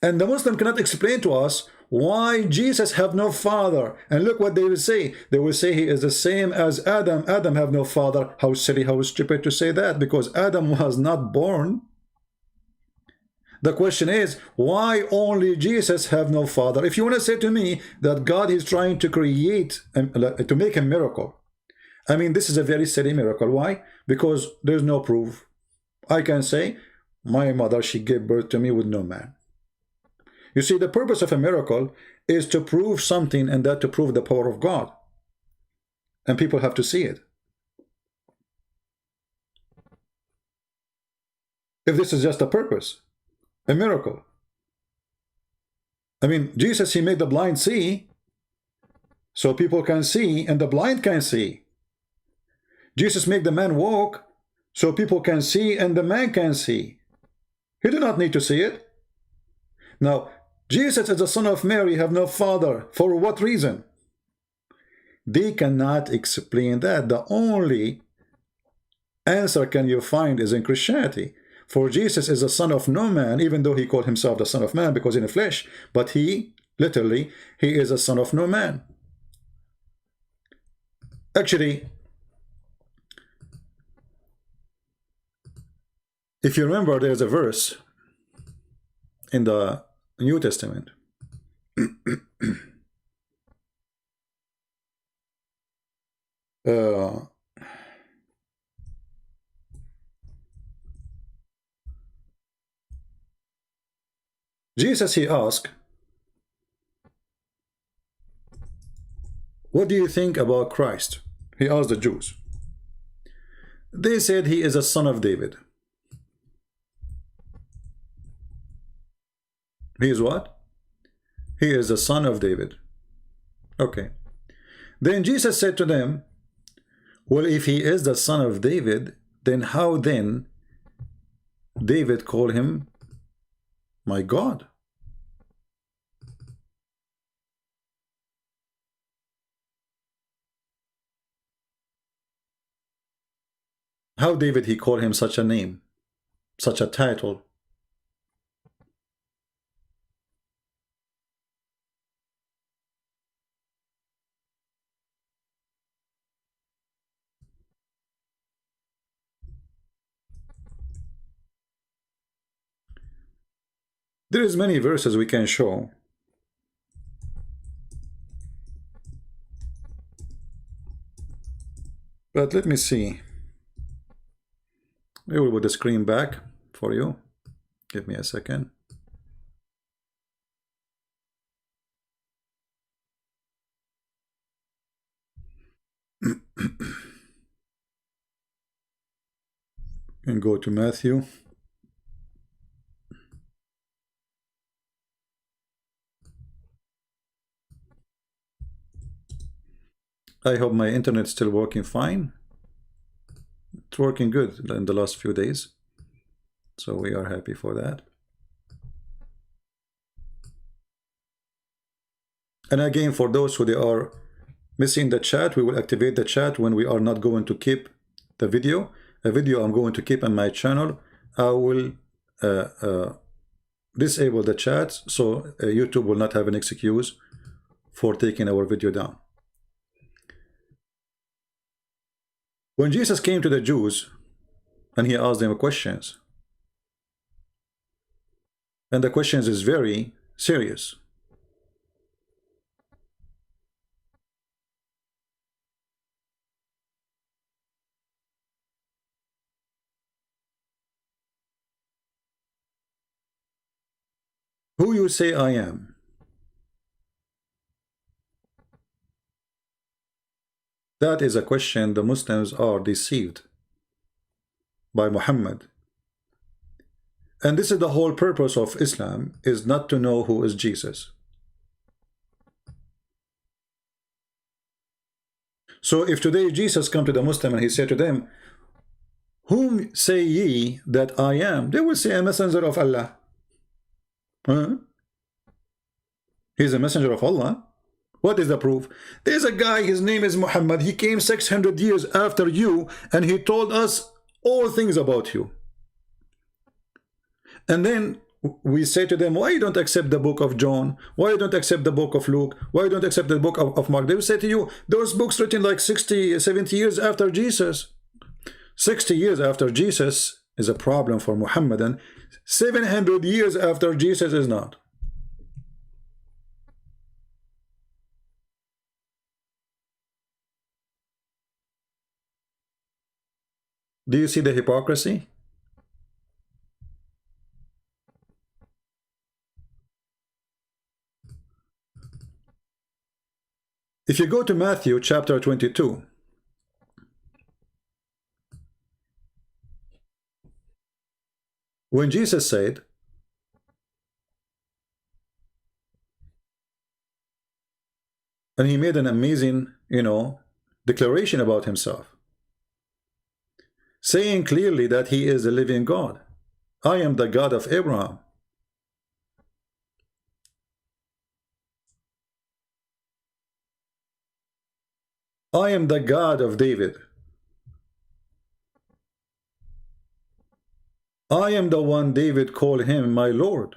And the Muslim cannot explain to us why Jesus have no father. And look what they will say. They will say he is the same as Adam. Adam have no father. How silly, how stupid to say that, because Adam was not born. The question is, why only Jesus have no father? If you want to say to me that God is trying to create, to make a miracle, I mean, this is a very silly miracle. Why? Because there's no proof. I can say, my mother, she gave birth to me with no man. You see, the purpose of a miracle is to prove something, and that to prove the power of God. And people have to see it. If this is just a purpose, a miracle. I mean, Jesus, he made the blind see, so people can see, and the blind can see. Jesus made the man walk, so people can see, and the man can see. He did not need to see it. Now, Jesus as the son of Mary have no father. For what reason? They cannot explain that. The only answer can you find is in Christianity. For Jesus is the son of no man, even though he called himself the son of man because in the flesh, but he, literally, he is a son of no man. Actually, if you remember, there's a verse in the New Testament. Jesus, he asked, what do you think about Christ? He asked the Jews. They said he is a son of David. He is what? He is the son of David. Okay. Then Jesus said to them, well, if he is the son of David, then how then David called him my God? How David he called him such a name, such a title? There is many verses we can show. But let me see. We will put the screen back for you. Give me a second. And go to Matthew. I hope my internet is still working fine. It's working good in the last few days, so we are happy for that. And again, for those who they are missing the chat, we will activate the chat when we are not going to keep the video. A video I'm going to keep on my channel, I will disable the chat, so YouTube will not have an excuse for taking our video down. When Jesus came to the Jews and he asked them questions, and the questions is very serious. Who you say I am? That is a question the Muslims are deceived by Muhammad. And this is the whole purpose of Islam, is not to know who is Jesus. So if today Jesus come to the Muslim and he said to them, whom say ye that I am? They will say a messenger of Allah. Huh? He's a messenger of Allah. What is the proof? There's a guy, his name is Muhammad. He came 600 years after you and he told us all things about you. And then we say to them, why you don't accept the book of John? Why you don't accept the book of Luke? Why you don't accept the book of Mark? They will say to you, those books written like 60, 70 years after Jesus. 60 years after Jesus is a problem for Muhammadan. 700 years after Jesus is not. Do you see the hypocrisy? If you go to Matthew chapter 22, when Jesus said, and he made an amazing, declaration about himself, saying clearly that he is the living God. I am the God of Abraham. I am the God of David. I am the one David called him my Lord.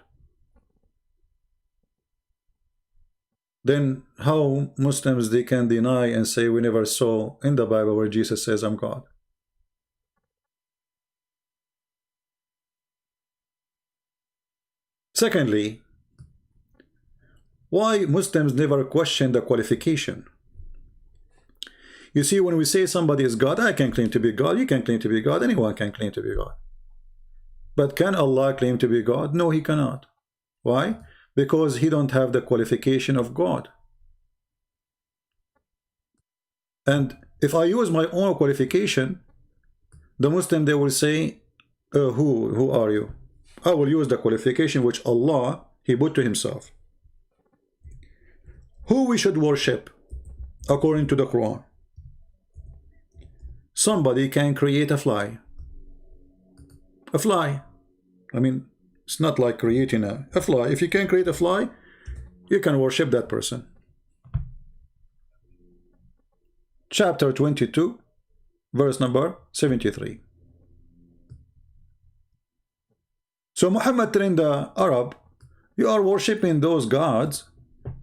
Then how Muslims they can deny and say we never saw in the Bible where Jesus says I'm God? Secondly, why Muslims never question the qualification? You see, when we say somebody is God, I can claim to be God, you can claim to be God, anyone can claim to be God. But can Allah claim to be God? No, he cannot. Why? Because he don't have the qualification of God. And if I use my own qualification, the Muslim, they will say, who are you? I will use the qualification which Allah, he put to himself. Who we should worship according to the Quran? Somebody can create a fly. A fly. I mean, it's not like creating a fly. If you can create a fly, you can worship that person. Chapter 22, verse number 73. So Muhammad telling the Arab, you are worshipping those gods,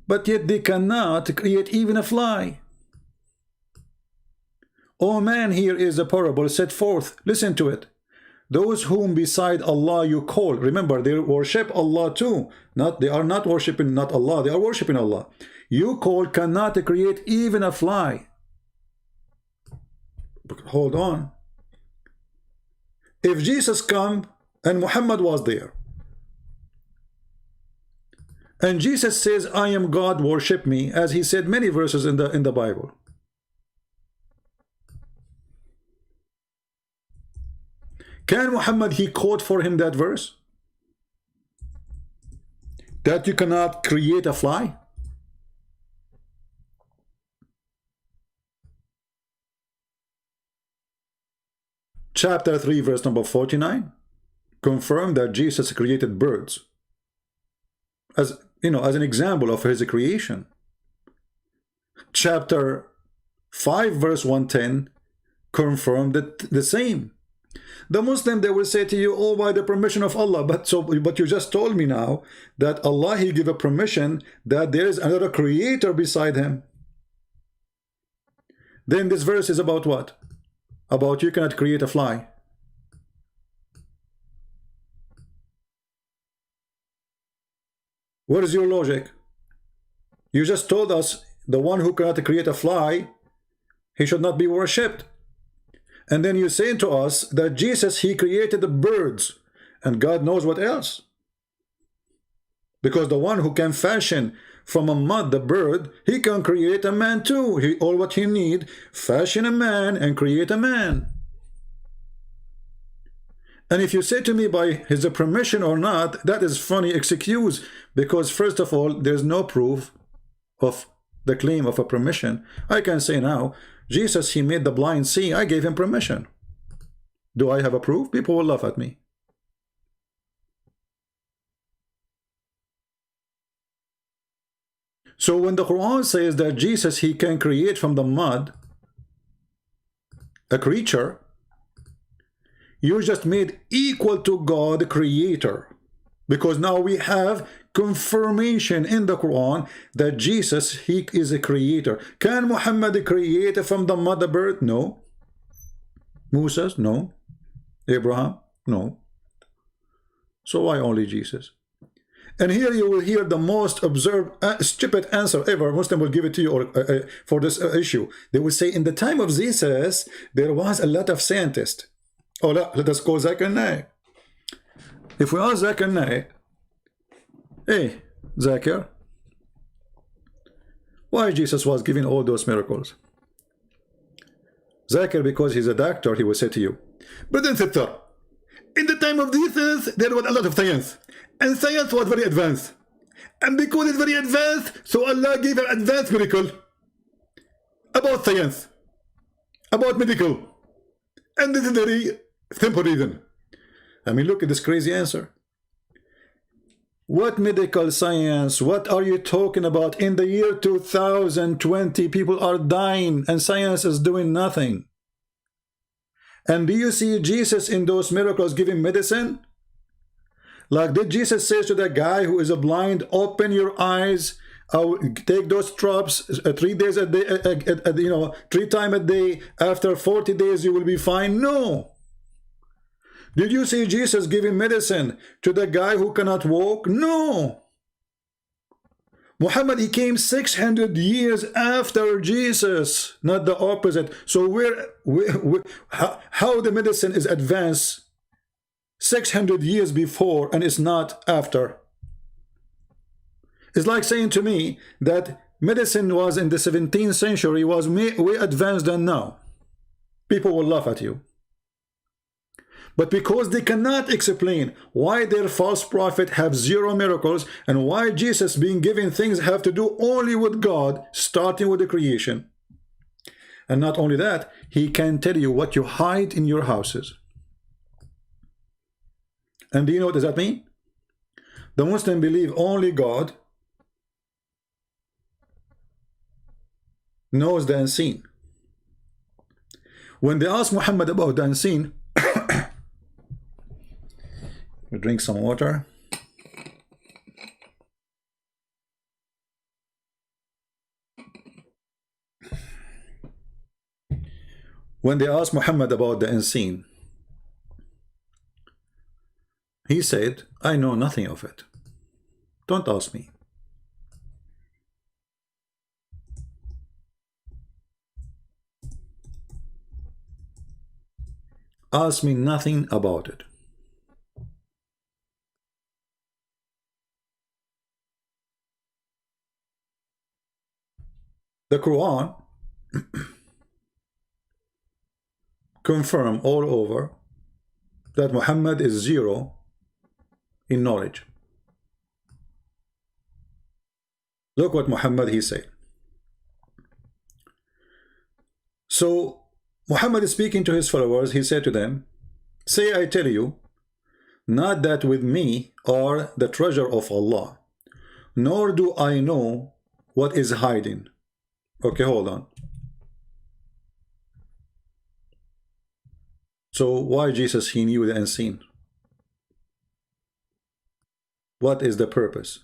but yet they cannot create even a fly. Oh man, here is a parable set forth. Listen to it. Those whom beside Allah you call, remember they worship Allah too. They are not worshiping not Allah, they are worshiping Allah. You call cannot create even a fly. Hold on. If Jesus come and Muhammad was there, and Jesus says, I am God, worship me, as he said many verses in the Bible. Can Muhammad, he quote for him that verse? That you cannot create a fly? Chapter 3, verse number 49. Confirm that Jesus created birds. As you know, as an example of his creation. Chapter 5, verse 110. Confirm that the same. The Muslim, they will say to you, oh, by the permission of Allah. But you just told me now that Allah, he give a permission that there is another creator beside him. Then this verse is about what? About you cannot create a fly. What is your logic? You just told us the one who cannot create a fly, he should not be worshipped. And then you say to us that Jesus, he created the birds, and God knows what else. Because the one who can fashion from a mud the bird, he can create a man too. All what he need, fashion a man and create a man. And if you say to me by his permission or not, that is funny excuse, because first of all, there's no proof of the claim of a permission. I can say now, Jesus, he made the blind see, I gave him permission. Do I have a proof? People will laugh at me. So when the Quran says that Jesus, he can create from the mud a creature, you just made equal to God creator. Because now we have confirmation in the Quran that Jesus, he is a creator. Can Muhammad create from the mother bird? No. Moses? No. Abraham? No. So why only Jesus? And here you will hear the most absurd, stupid answer ever. Muslim will give it to you for this issue. They will say, in the time of Jesus, there was a lot of scientists. Oh, let us call Zakir Naik. If we ask Zakir Naik, hey, Zakir, why Jesus was giving all those miracles? Zakir, because he's a doctor, he will say to you, but then sister, in the time of Jesus, there was a lot of science, and science was very advanced. And because it's very advanced, so Allah gave an advanced miracle about science, about medical. And this is a very simple reason. I mean, look at this crazy answer. What medical science? What are you talking about? In the year 2020, people are dying and science is doing nothing. And do you see Jesus in those miracles giving medicine? Like, did Jesus say to the guy who is blind, open your eyes, take those drops 3 days a day, 3 times a day, after 40 days you will be fine? No. Did you see Jesus giving medicine to the guy who cannot walk? No. Muhammad, he came 600 years after Jesus, not the opposite. So how the medicine is advanced 600 years before and it's not after? It's like saying to me that medicine was in the 17th century was way advanced than now. People will laugh at you. But because they cannot explain why their false prophet have 0 miracles and why Jesus being given things have to do only with God, starting with the creation. And not only that, he can tell you what you hide in your houses. And do you know what does that mean? The Muslim believe only God knows the unseen. When they ask Muhammad about the unseen, we drink some water. When they asked Muhammad about the unseen, he said, I know nothing of it. Don't ask me. Ask me nothing about it. The Quran confirm all over that Muhammad is 0 in knowledge. Look what Muhammad he said. So Muhammad is speaking to his followers. He said to them, say I tell you, not that with me are the treasure of Allah, nor do I know what is hiding. Okay, hold on. So why Jesus he knew the unseen? What is the purpose?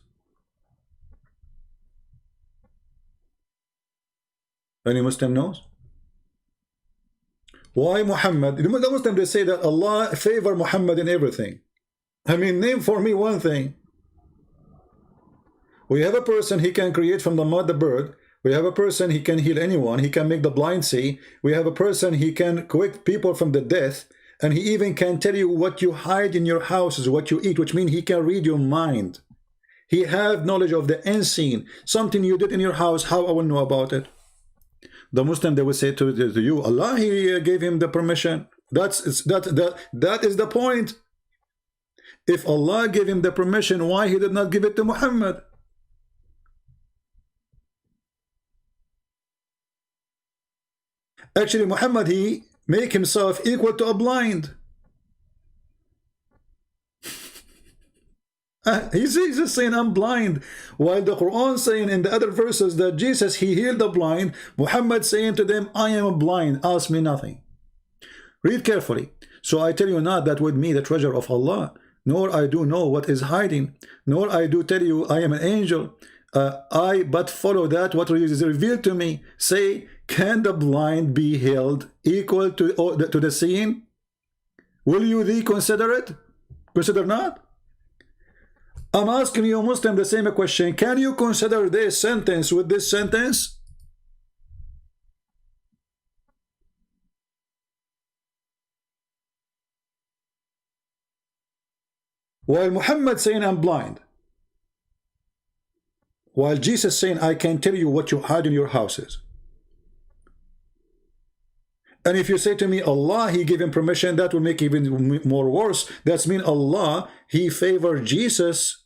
Any Muslim knows? Why Muhammad? The Muslim, they say that Allah favor Muhammad in everything. I mean, name for me one thing. We have a person, he can create from the mud the bird. We have a person, he can heal anyone. He can make the blind see. We have a person, he can quick people from the death. And he even can tell you what you hide in your houses, what you eat, which means he can read your mind. He have knowledge of the unseen. Something you did in your house, how I will know about it? The Muslim, they will say to you, Allah, he gave him the permission. That is the point. If Allah gave him the permission, why he did not give it to Muhammad? Actually, Muhammad, he make himself equal to a blind. He's just saying, I'm blind. While the Quran saying in the other verses that Jesus, he healed the blind. Muhammad saying to them, I am blind, ask me nothing. Read carefully. So I tell you not that with me the treasure of Allah, nor I do know what is hiding, nor I do tell you I am an angel. I but follow that what is revealed to me. Say, can the blind be healed equal to the seeing? Will you thee consider it? Consider not? I'm asking you, Muslim, the same question. Can you consider this sentence with this sentence? While Muhammad saying I'm blind, while Jesus saying I can tell you what you hide in your houses. And if you say to me, Allah, he gave him permission, that will make it even more worse. That's mean Allah, he favored Jesus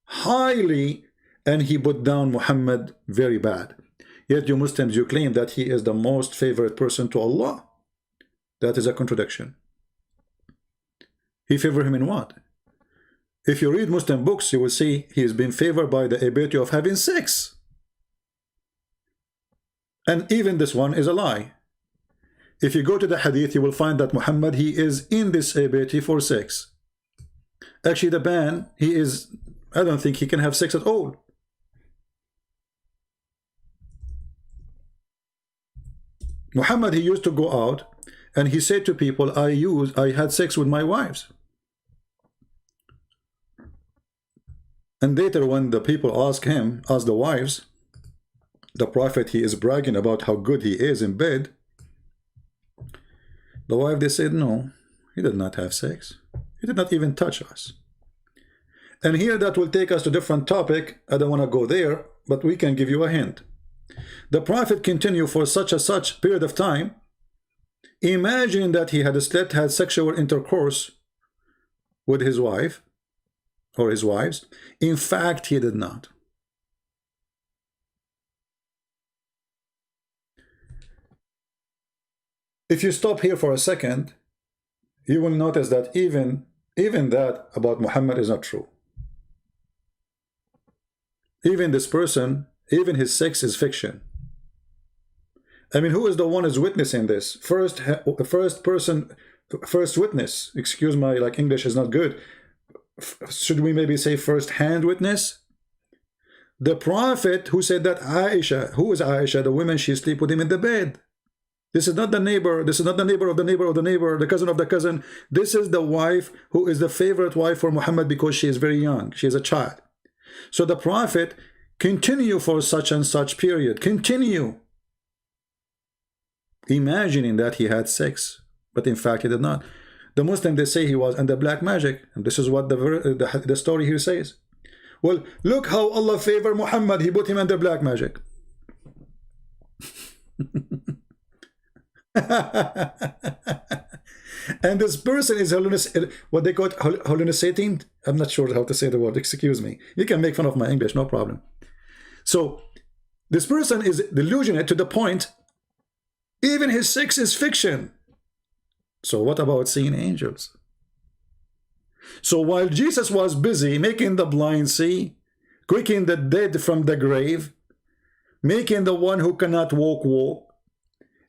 highly and he put down Muhammad very bad. Yet you Muslims, you claim that he is the most favorite person to Allah. That is a contradiction. He favored him in what? If you read Muslim books, you will see he has been favored by the ability of having sex. And even this one is a lie. if you go to the hadith, you will find that Muhammad, he is in this ability for sex. Actually, the man, he is, I don't think he can have sex at all. Muhammad, he used to go out and he said to people, I had sex with my wives. And later when the people ask the wives, the prophet, he is bragging about how good he is in bed. The wife, they said, no, he did not have sex. He did not even touch us. And here that will take us to a different topic. I don't want to go there, but we can give you a hint. The prophet continued for such period of time. Imagine that he had sexual intercourse with his wife or his wives. In fact, he did not. If you stop here for a second, you will notice that even that about Muhammad is not true. Even this person, even his sex is fiction. I mean, who is the one who's witnessing this? First witness. Excuse my English is not good. Should we maybe say first-hand witness? The prophet who said that Aisha, who is Aisha? The woman, she sleep with him in the bed. This is not the neighbor. This is not the neighbor of the neighbor of the neighbor, the cousin of the cousin. This is the wife who is the favorite wife for Muhammad because she is very young. She is a child. So the prophet continue for such and such period. Continue. Imagining that he had sex, but in fact he did not. The Muslim, they say he was under black magic, and this is what the story here says. Well, look how Allah favored Muhammad. He put him under black magic. And this person is what they call it, hallucinating. I'm not sure how to say the word. Excuse me. You can make fun of my English, no problem. So this person is delusional to the point even his sex is fiction. So what about seeing angels? So while Jesus was busy making the blind see, quickening the dead from the grave, making the one who cannot walk,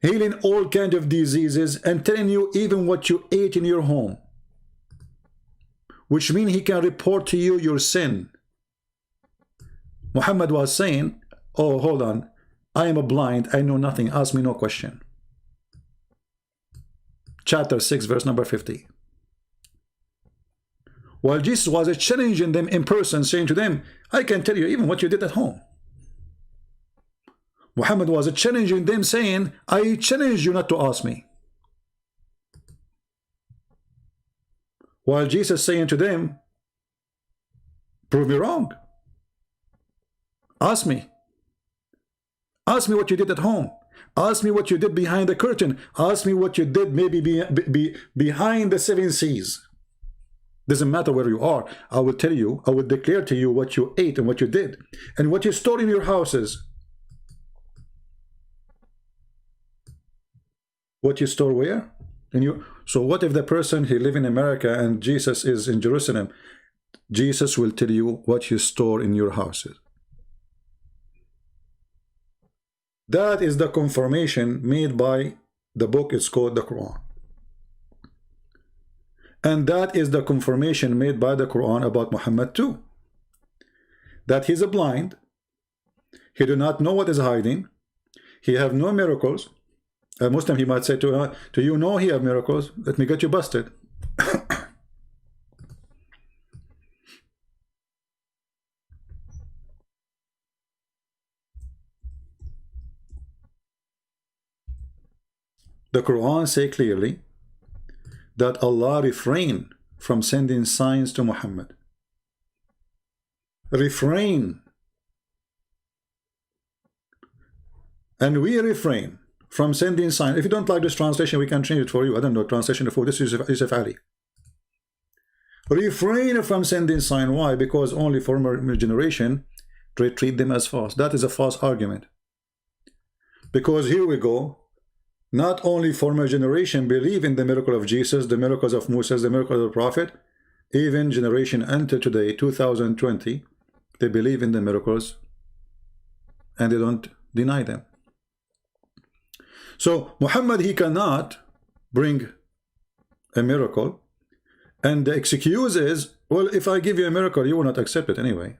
healing all kinds of diseases, and telling you even what you ate in your home, which means he can report to you your sin. Muhammad was saying, oh, hold on, I am a blind, I know nothing, ask me no question. Chapter 6, verse number 50. While Jesus was challenging them in person, saying to them, I can tell you even what you did at home. Muhammad was challenging them, saying, I challenge you not to ask me. While Jesus saying to them, prove me wrong. Ask me. Ask me what you did at home. Ask me what you did behind the curtain. Ask me what you did maybe behind the 7 seas. Doesn't matter where you are. I will tell you, I will declare to you what you ate and what you did and what you stored in your houses. What you store where? So what if the person, he live in America and Jesus is in Jerusalem? Jesus will tell you what you store in your houses. That is the confirmation made by the book. It's called the Quran. And that is the confirmation made by the Quran about Muhammad too. That he's a blind. He do not know what is hiding. He have no miracles. A Muslim, he might say to you, no, he have miracles. Let me get you busted. The Quran say clearly that Allah refrained from sending signs to Muhammad. Refrain. And we refrain from sending signs. If you don't like this translation, we can change it for you. I don't know translation for this is Yusuf Ali. Refrain from sending sign. Why? Because only former generation treat them as false. That is a false argument. Because here we go. Not only former generation believe in the miracle of Jesus, the miracles of Moses, the miracle of the prophet, even generation until today, 2020, they believe in the miracles and they don't deny them. So Muhammad, he cannot bring a miracle, and the excuse is, well, if I give you a miracle, you will not accept it anyway.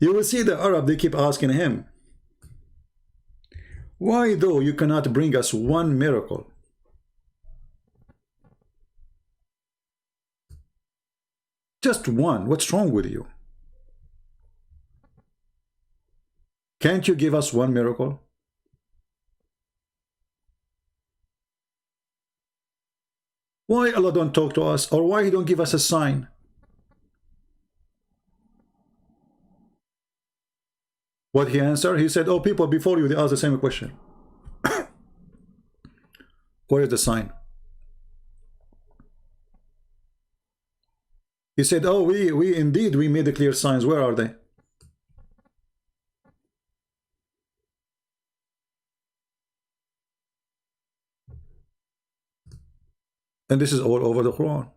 You will see the Arab, they keep asking him, why though you cannot bring us one miracle? Just one. What's wrong with you? Can't you give us one miracle? Why Allah don't talk to us, or why He don't give us a sign? What he answered? He said, oh, people before you, they asked the same question. Where is the sign? He said, oh, we indeed, we made the clear signs. Where are they? And this is all over the Quran.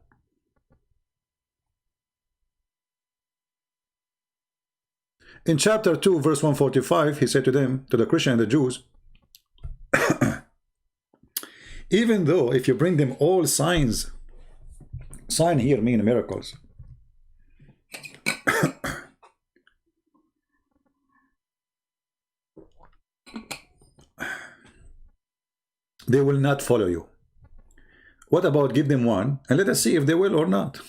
In chapter 2, verse 145, he said to them, to the Christian and the Jews, even though if you bring them all signs, sign here mean miracles. They will not follow you. What about give them one and let us see if they will or not?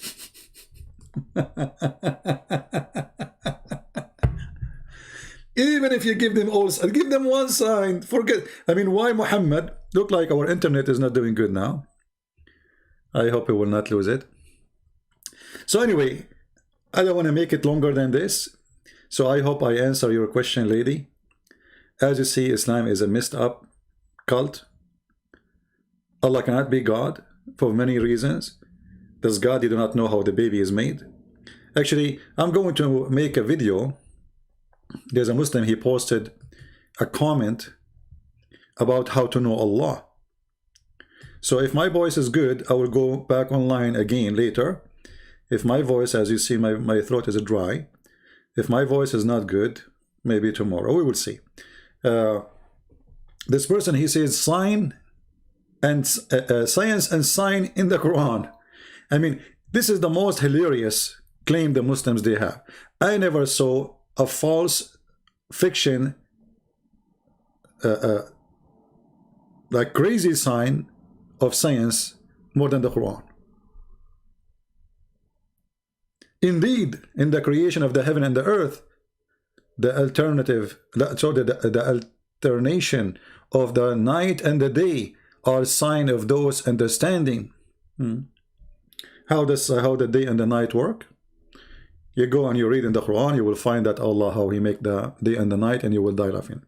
Even if you give them all, give them one sign, forget. I mean, why Muhammad? Look like our internet is not doing good now. I hope we will not lose it. So anyway, I don't want to make it longer than this. So I hope I answer your question, lady. As you see, Islam is a messed up cult. Allah cannot be God for many reasons. Does God, you do not know how the baby is made? Actually, I'm going to make a video. There's a Muslim, he posted a comment about how to know Allah. So if my voice is good, I will go back online again later. If my voice, as you see, my throat is dry. If my voice is not good, maybe tomorrow, we will see. This person, he says sign and science and sign in the Quran. I mean, this is the most hilarious claim the Muslims they have. I never saw a false fiction like crazy sign of science more than the Quran. Indeed, in the creation of the heaven and the earth, the alternation of the night and the day are sign of those understanding. How the day and the night work? You go and you read in the Quran, you will find that Allah, how He make the day and the night, and you will die laughing.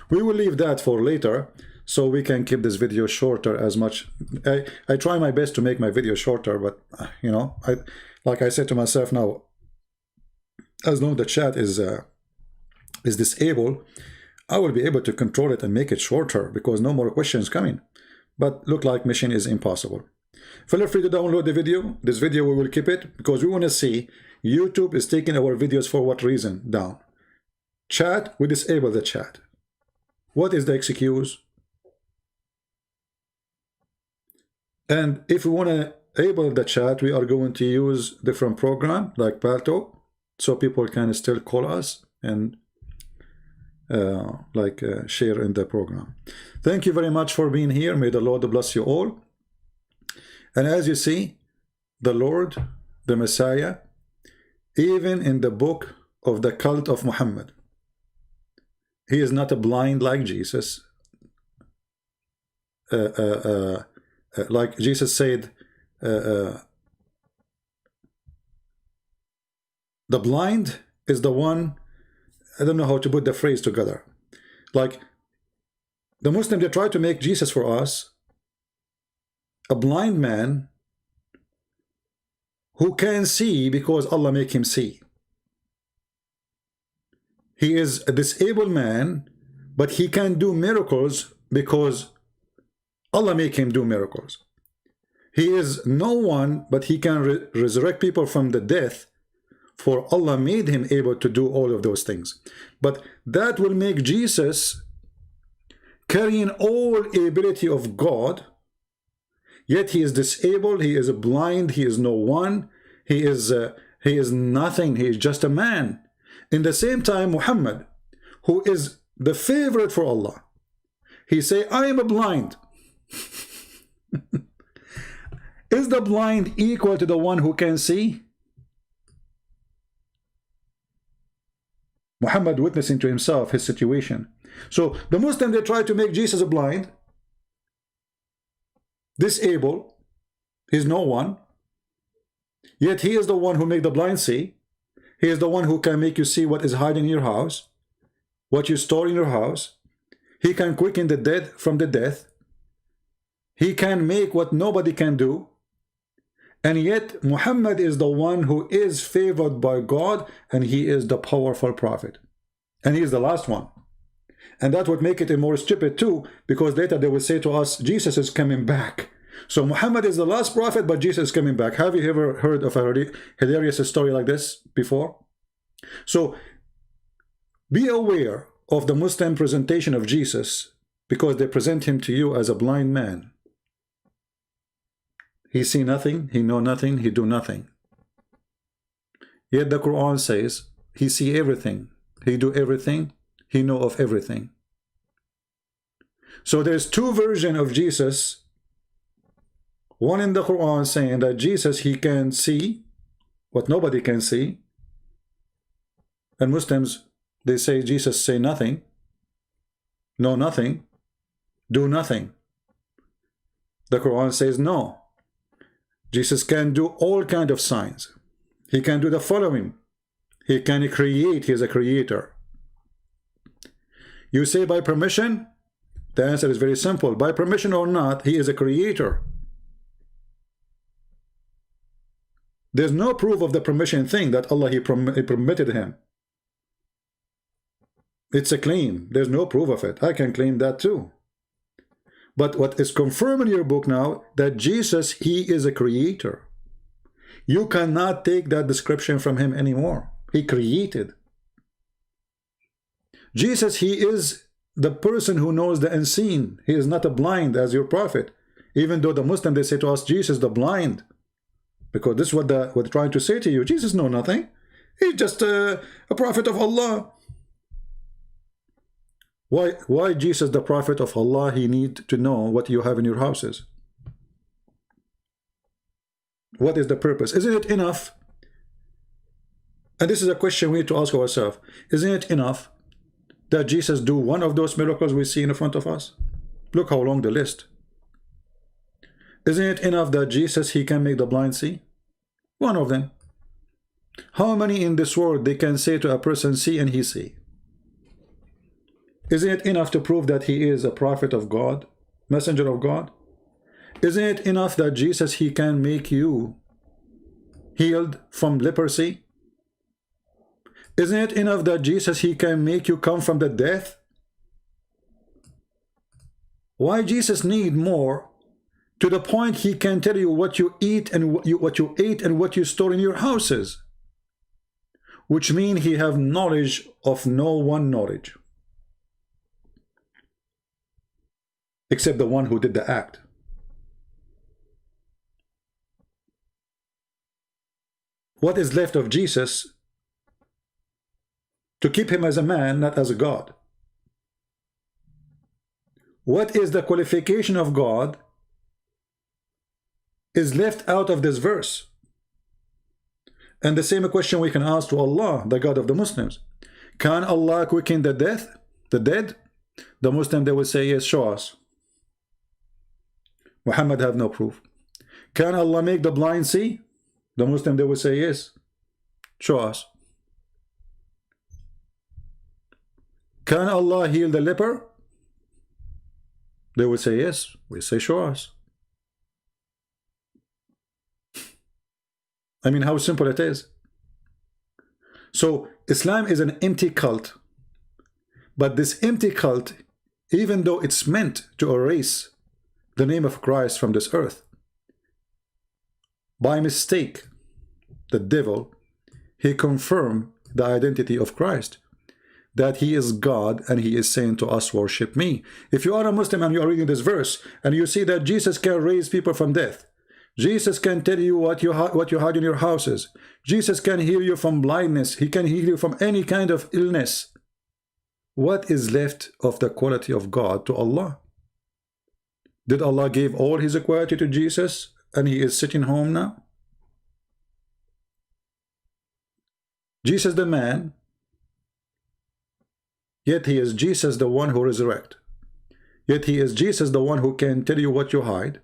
We will leave that for later, so we can keep this video shorter as much. I try my best to make my video shorter, but you know, like I said to myself now, as long as the chat is disabled, I will be able to control it and make it shorter because no more questions coming. But look like mission is impossible. Feel free to download the video. This video we will keep it because we want to see YouTube is taking our videos for what reason down. Chat, we disable the chat. What is the excuse? And if we want to enable the chat, we are going to use different program like Paltalk, so people can still call us and share in the program. Thank you very much for being here. May the Lord bless you all. And as you see, the Lord, the Messiah, even in the book of the cult of Muhammad, he is not a blind like Jesus. Like Jesus said, the blind is the one, I don't know how to put the phrase together. Like the Muslim, they try to make Jesus for us a blind man who can see because Allah make him see. He is a disabled man, but he can do miracles because Allah make him do miracles. He is no one, but he can resurrect people from the death for Allah made him able to do all of those things. But that will make Jesus carrying all ability of God, yet he is disabled, he is blind, he is no one, he is nothing, he is just a man. In the same time, Muhammad, who is the favorite for Allah, he say, I am a blind. Is the blind equal to the one who can see? Muhammad witnessing to himself his situation. So the Muslim, they try to make Jesus a blind, disabled, he's no one, yet he is the one who make the blind see. He is the one who can make you see what is hiding in your house, what you store in your house. He can quicken the dead from the death. He can make what nobody can do. And yet Muhammad is the one who is favored by God, and he is the powerful prophet. And he is the last one. And that would make it more stupid too, because later they will say to us, Jesus is coming back. So Muhammad is the last prophet, but Jesus is coming back. Have you ever heard of a hilarious story like this before? So be aware of the Muslim presentation of Jesus, because they present him to you as a blind man. He see nothing, he know nothing, he do nothing. Yet the Quran says he see everything, he do everything, he know of everything. So there's two versions of Jesus. One in the Quran saying that Jesus, he can see what nobody can see. And Muslims, they say Jesus say nothing, know nothing, do nothing. The Quran says no. Jesus can do all kinds of signs. He can do the following. He can create. He is a creator. You say by permission? The answer is very simple. By permission or not, he is a creator. There's no proof of the permission thing that Allah he permitted him. It's a claim. There's no proof of it. I can claim that too. But what is confirmed in your book now, that Jesus, he is a creator. You cannot take that description from him anymore. He created. Jesus, he is the person who knows the unseen. He is not a blind as your prophet. Even though the Muslim, they say to us, Jesus the blind. Because this is what they're trying to say to you. Jesus know nothing. He's just a prophet of Allah. Why Jesus, the prophet of Allah, he need to know what you have in your houses? What is the purpose? Isn't it enough? And this is a question we need to ask ourselves. Isn't it enough that Jesus do one of those miracles we see in front of us? Look how long the list. Isn't it enough that Jesus, he can make the blind see? One of them. How many in this world they can say to a person, see and he see? Isn't it enough to prove that he is a prophet of God, messenger of God? Isn't it enough that Jesus, he can make you healed from leprosy? Isn't it enough that Jesus, he can make you come from the death? Why Jesus need more, to the point he can tell you what you eat and what you ate and what you store in your houses? Which mean he have knowledge of no one knowledge, except the one who did the act. What is left of Jesus to keep him as a man, not as a God? What is the qualification of God is left out of this verse? And the same question we can ask to Allah, the God of the Muslims. Can Allah quicken the dead? The Muslim, they will say, yes, show us. Muhammad have no proof. Can Allah make the blind see? The Muslim, they will say, yes. Show us. Can Allah heal the leper? They will say, yes. We say, show us. I mean, how simple it is. So Islam is an empty cult. But this empty cult, even though it's meant to erase the name of Christ from this earth, by mistake, the devil, he confirmed the identity of Christ, that he is God, and he is saying to us, worship me. If you are a Muslim and you are reading this verse and you see that Jesus can raise people from death, Jesus can tell you what you hide in your houses, Jesus can heal you from blindness, he can heal you from any kind of illness, what is left of the quality of God to Allah? Did Allah give all his equality to Jesus and he is sitting home now? Jesus the man, yet he is Jesus the one who resurrects. Yet he is Jesus the one who can tell you what you hide.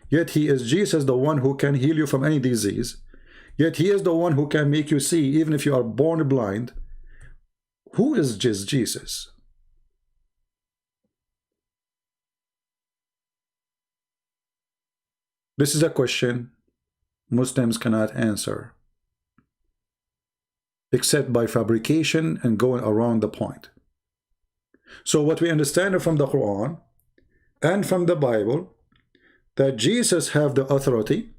Yet he is Jesus the one who can heal you from any disease. Yet he is the one who can make you see even if you are born blind. Who is just Jesus? This is a question Muslims cannot answer, except by fabrication and going around the point. So what we understand from the Quran and from the Bible, that Jesus have the authority,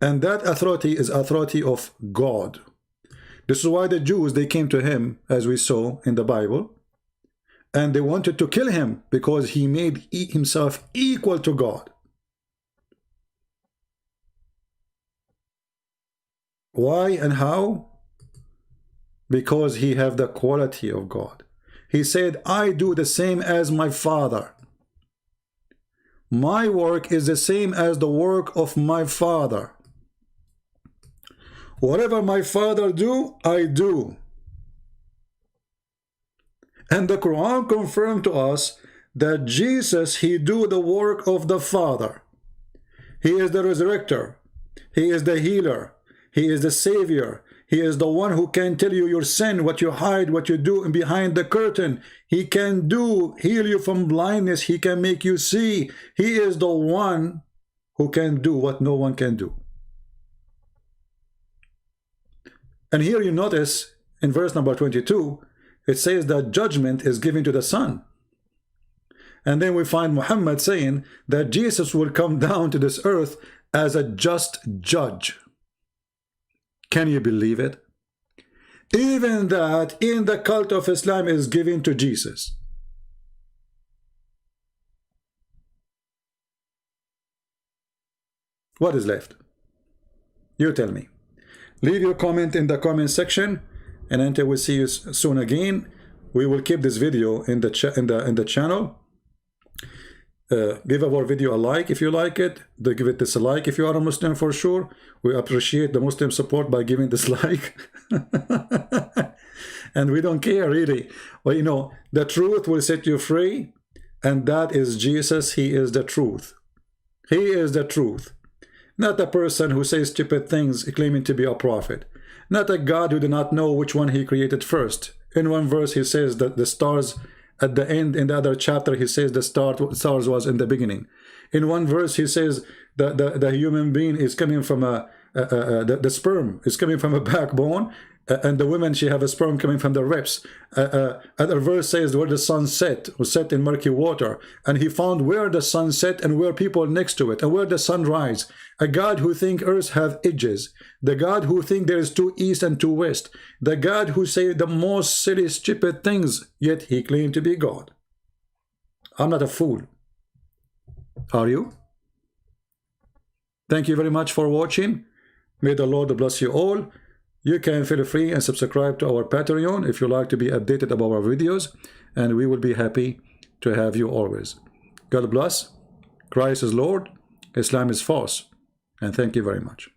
and that authority is authority of God. This is why the Jews, they came to him, as we saw in the Bible, and they wanted to kill him because he made himself equal to God. Why and how? Because he have the quality of God. He said, I do the same as my Father. My work is the same as the work of my Father. Whatever my Father do, I do. And the Quran confirmed to us that Jesus, he do the work of the Father. He is the resurrector. He is the healer. He is the Savior. He is the one who can tell you your sin, what you hide, what you do behind the curtain. He can heal you from blindness. He can make you see. He is the one who can do what no one can do. And here you notice in verse number 22, it says that judgment is given to the Son. And then we find Muhammad saying that Jesus will come down to this earth as a just judge. Can you believe it? Even that in the cult of Islam is given to Jesus. What is left? You tell me. Leave your comment in the comment section, and until we see you soon again, we will keep this video in the channel. Give our video a like if you like it. Give it this a like if you are a Muslim for sure. We appreciate the Muslim support by giving this like. And we don't care really. Well, you know, the truth will set you free, and that is Jesus. He is the truth. He is the truth. Not a person who says stupid things claiming to be a prophet. Not a God who did not know which one he created first. In one verse he says that the stars at the end, in the other chapter he says the stars was in the beginning. In one verse he says that the human being is coming from the sperm is coming from a backbone, and the woman, she have a sperm coming from the ribs. Other verse says where the sun set, was set in murky water, and he found where the sun set and where people next to it, and where the sun rise. A God who think earth have edges, the God who think there is two east and two west, the God who say the most silly stupid things, yet he claimed to be God. I'm not a fool. Are you? Thank you very much for watching. May the Lord bless you all. You can feel free and subscribe to our Patreon if you like to be updated about our videos, and we will be happy to have you always. God bless. Christ is Lord. Islam is false. And thank you very much.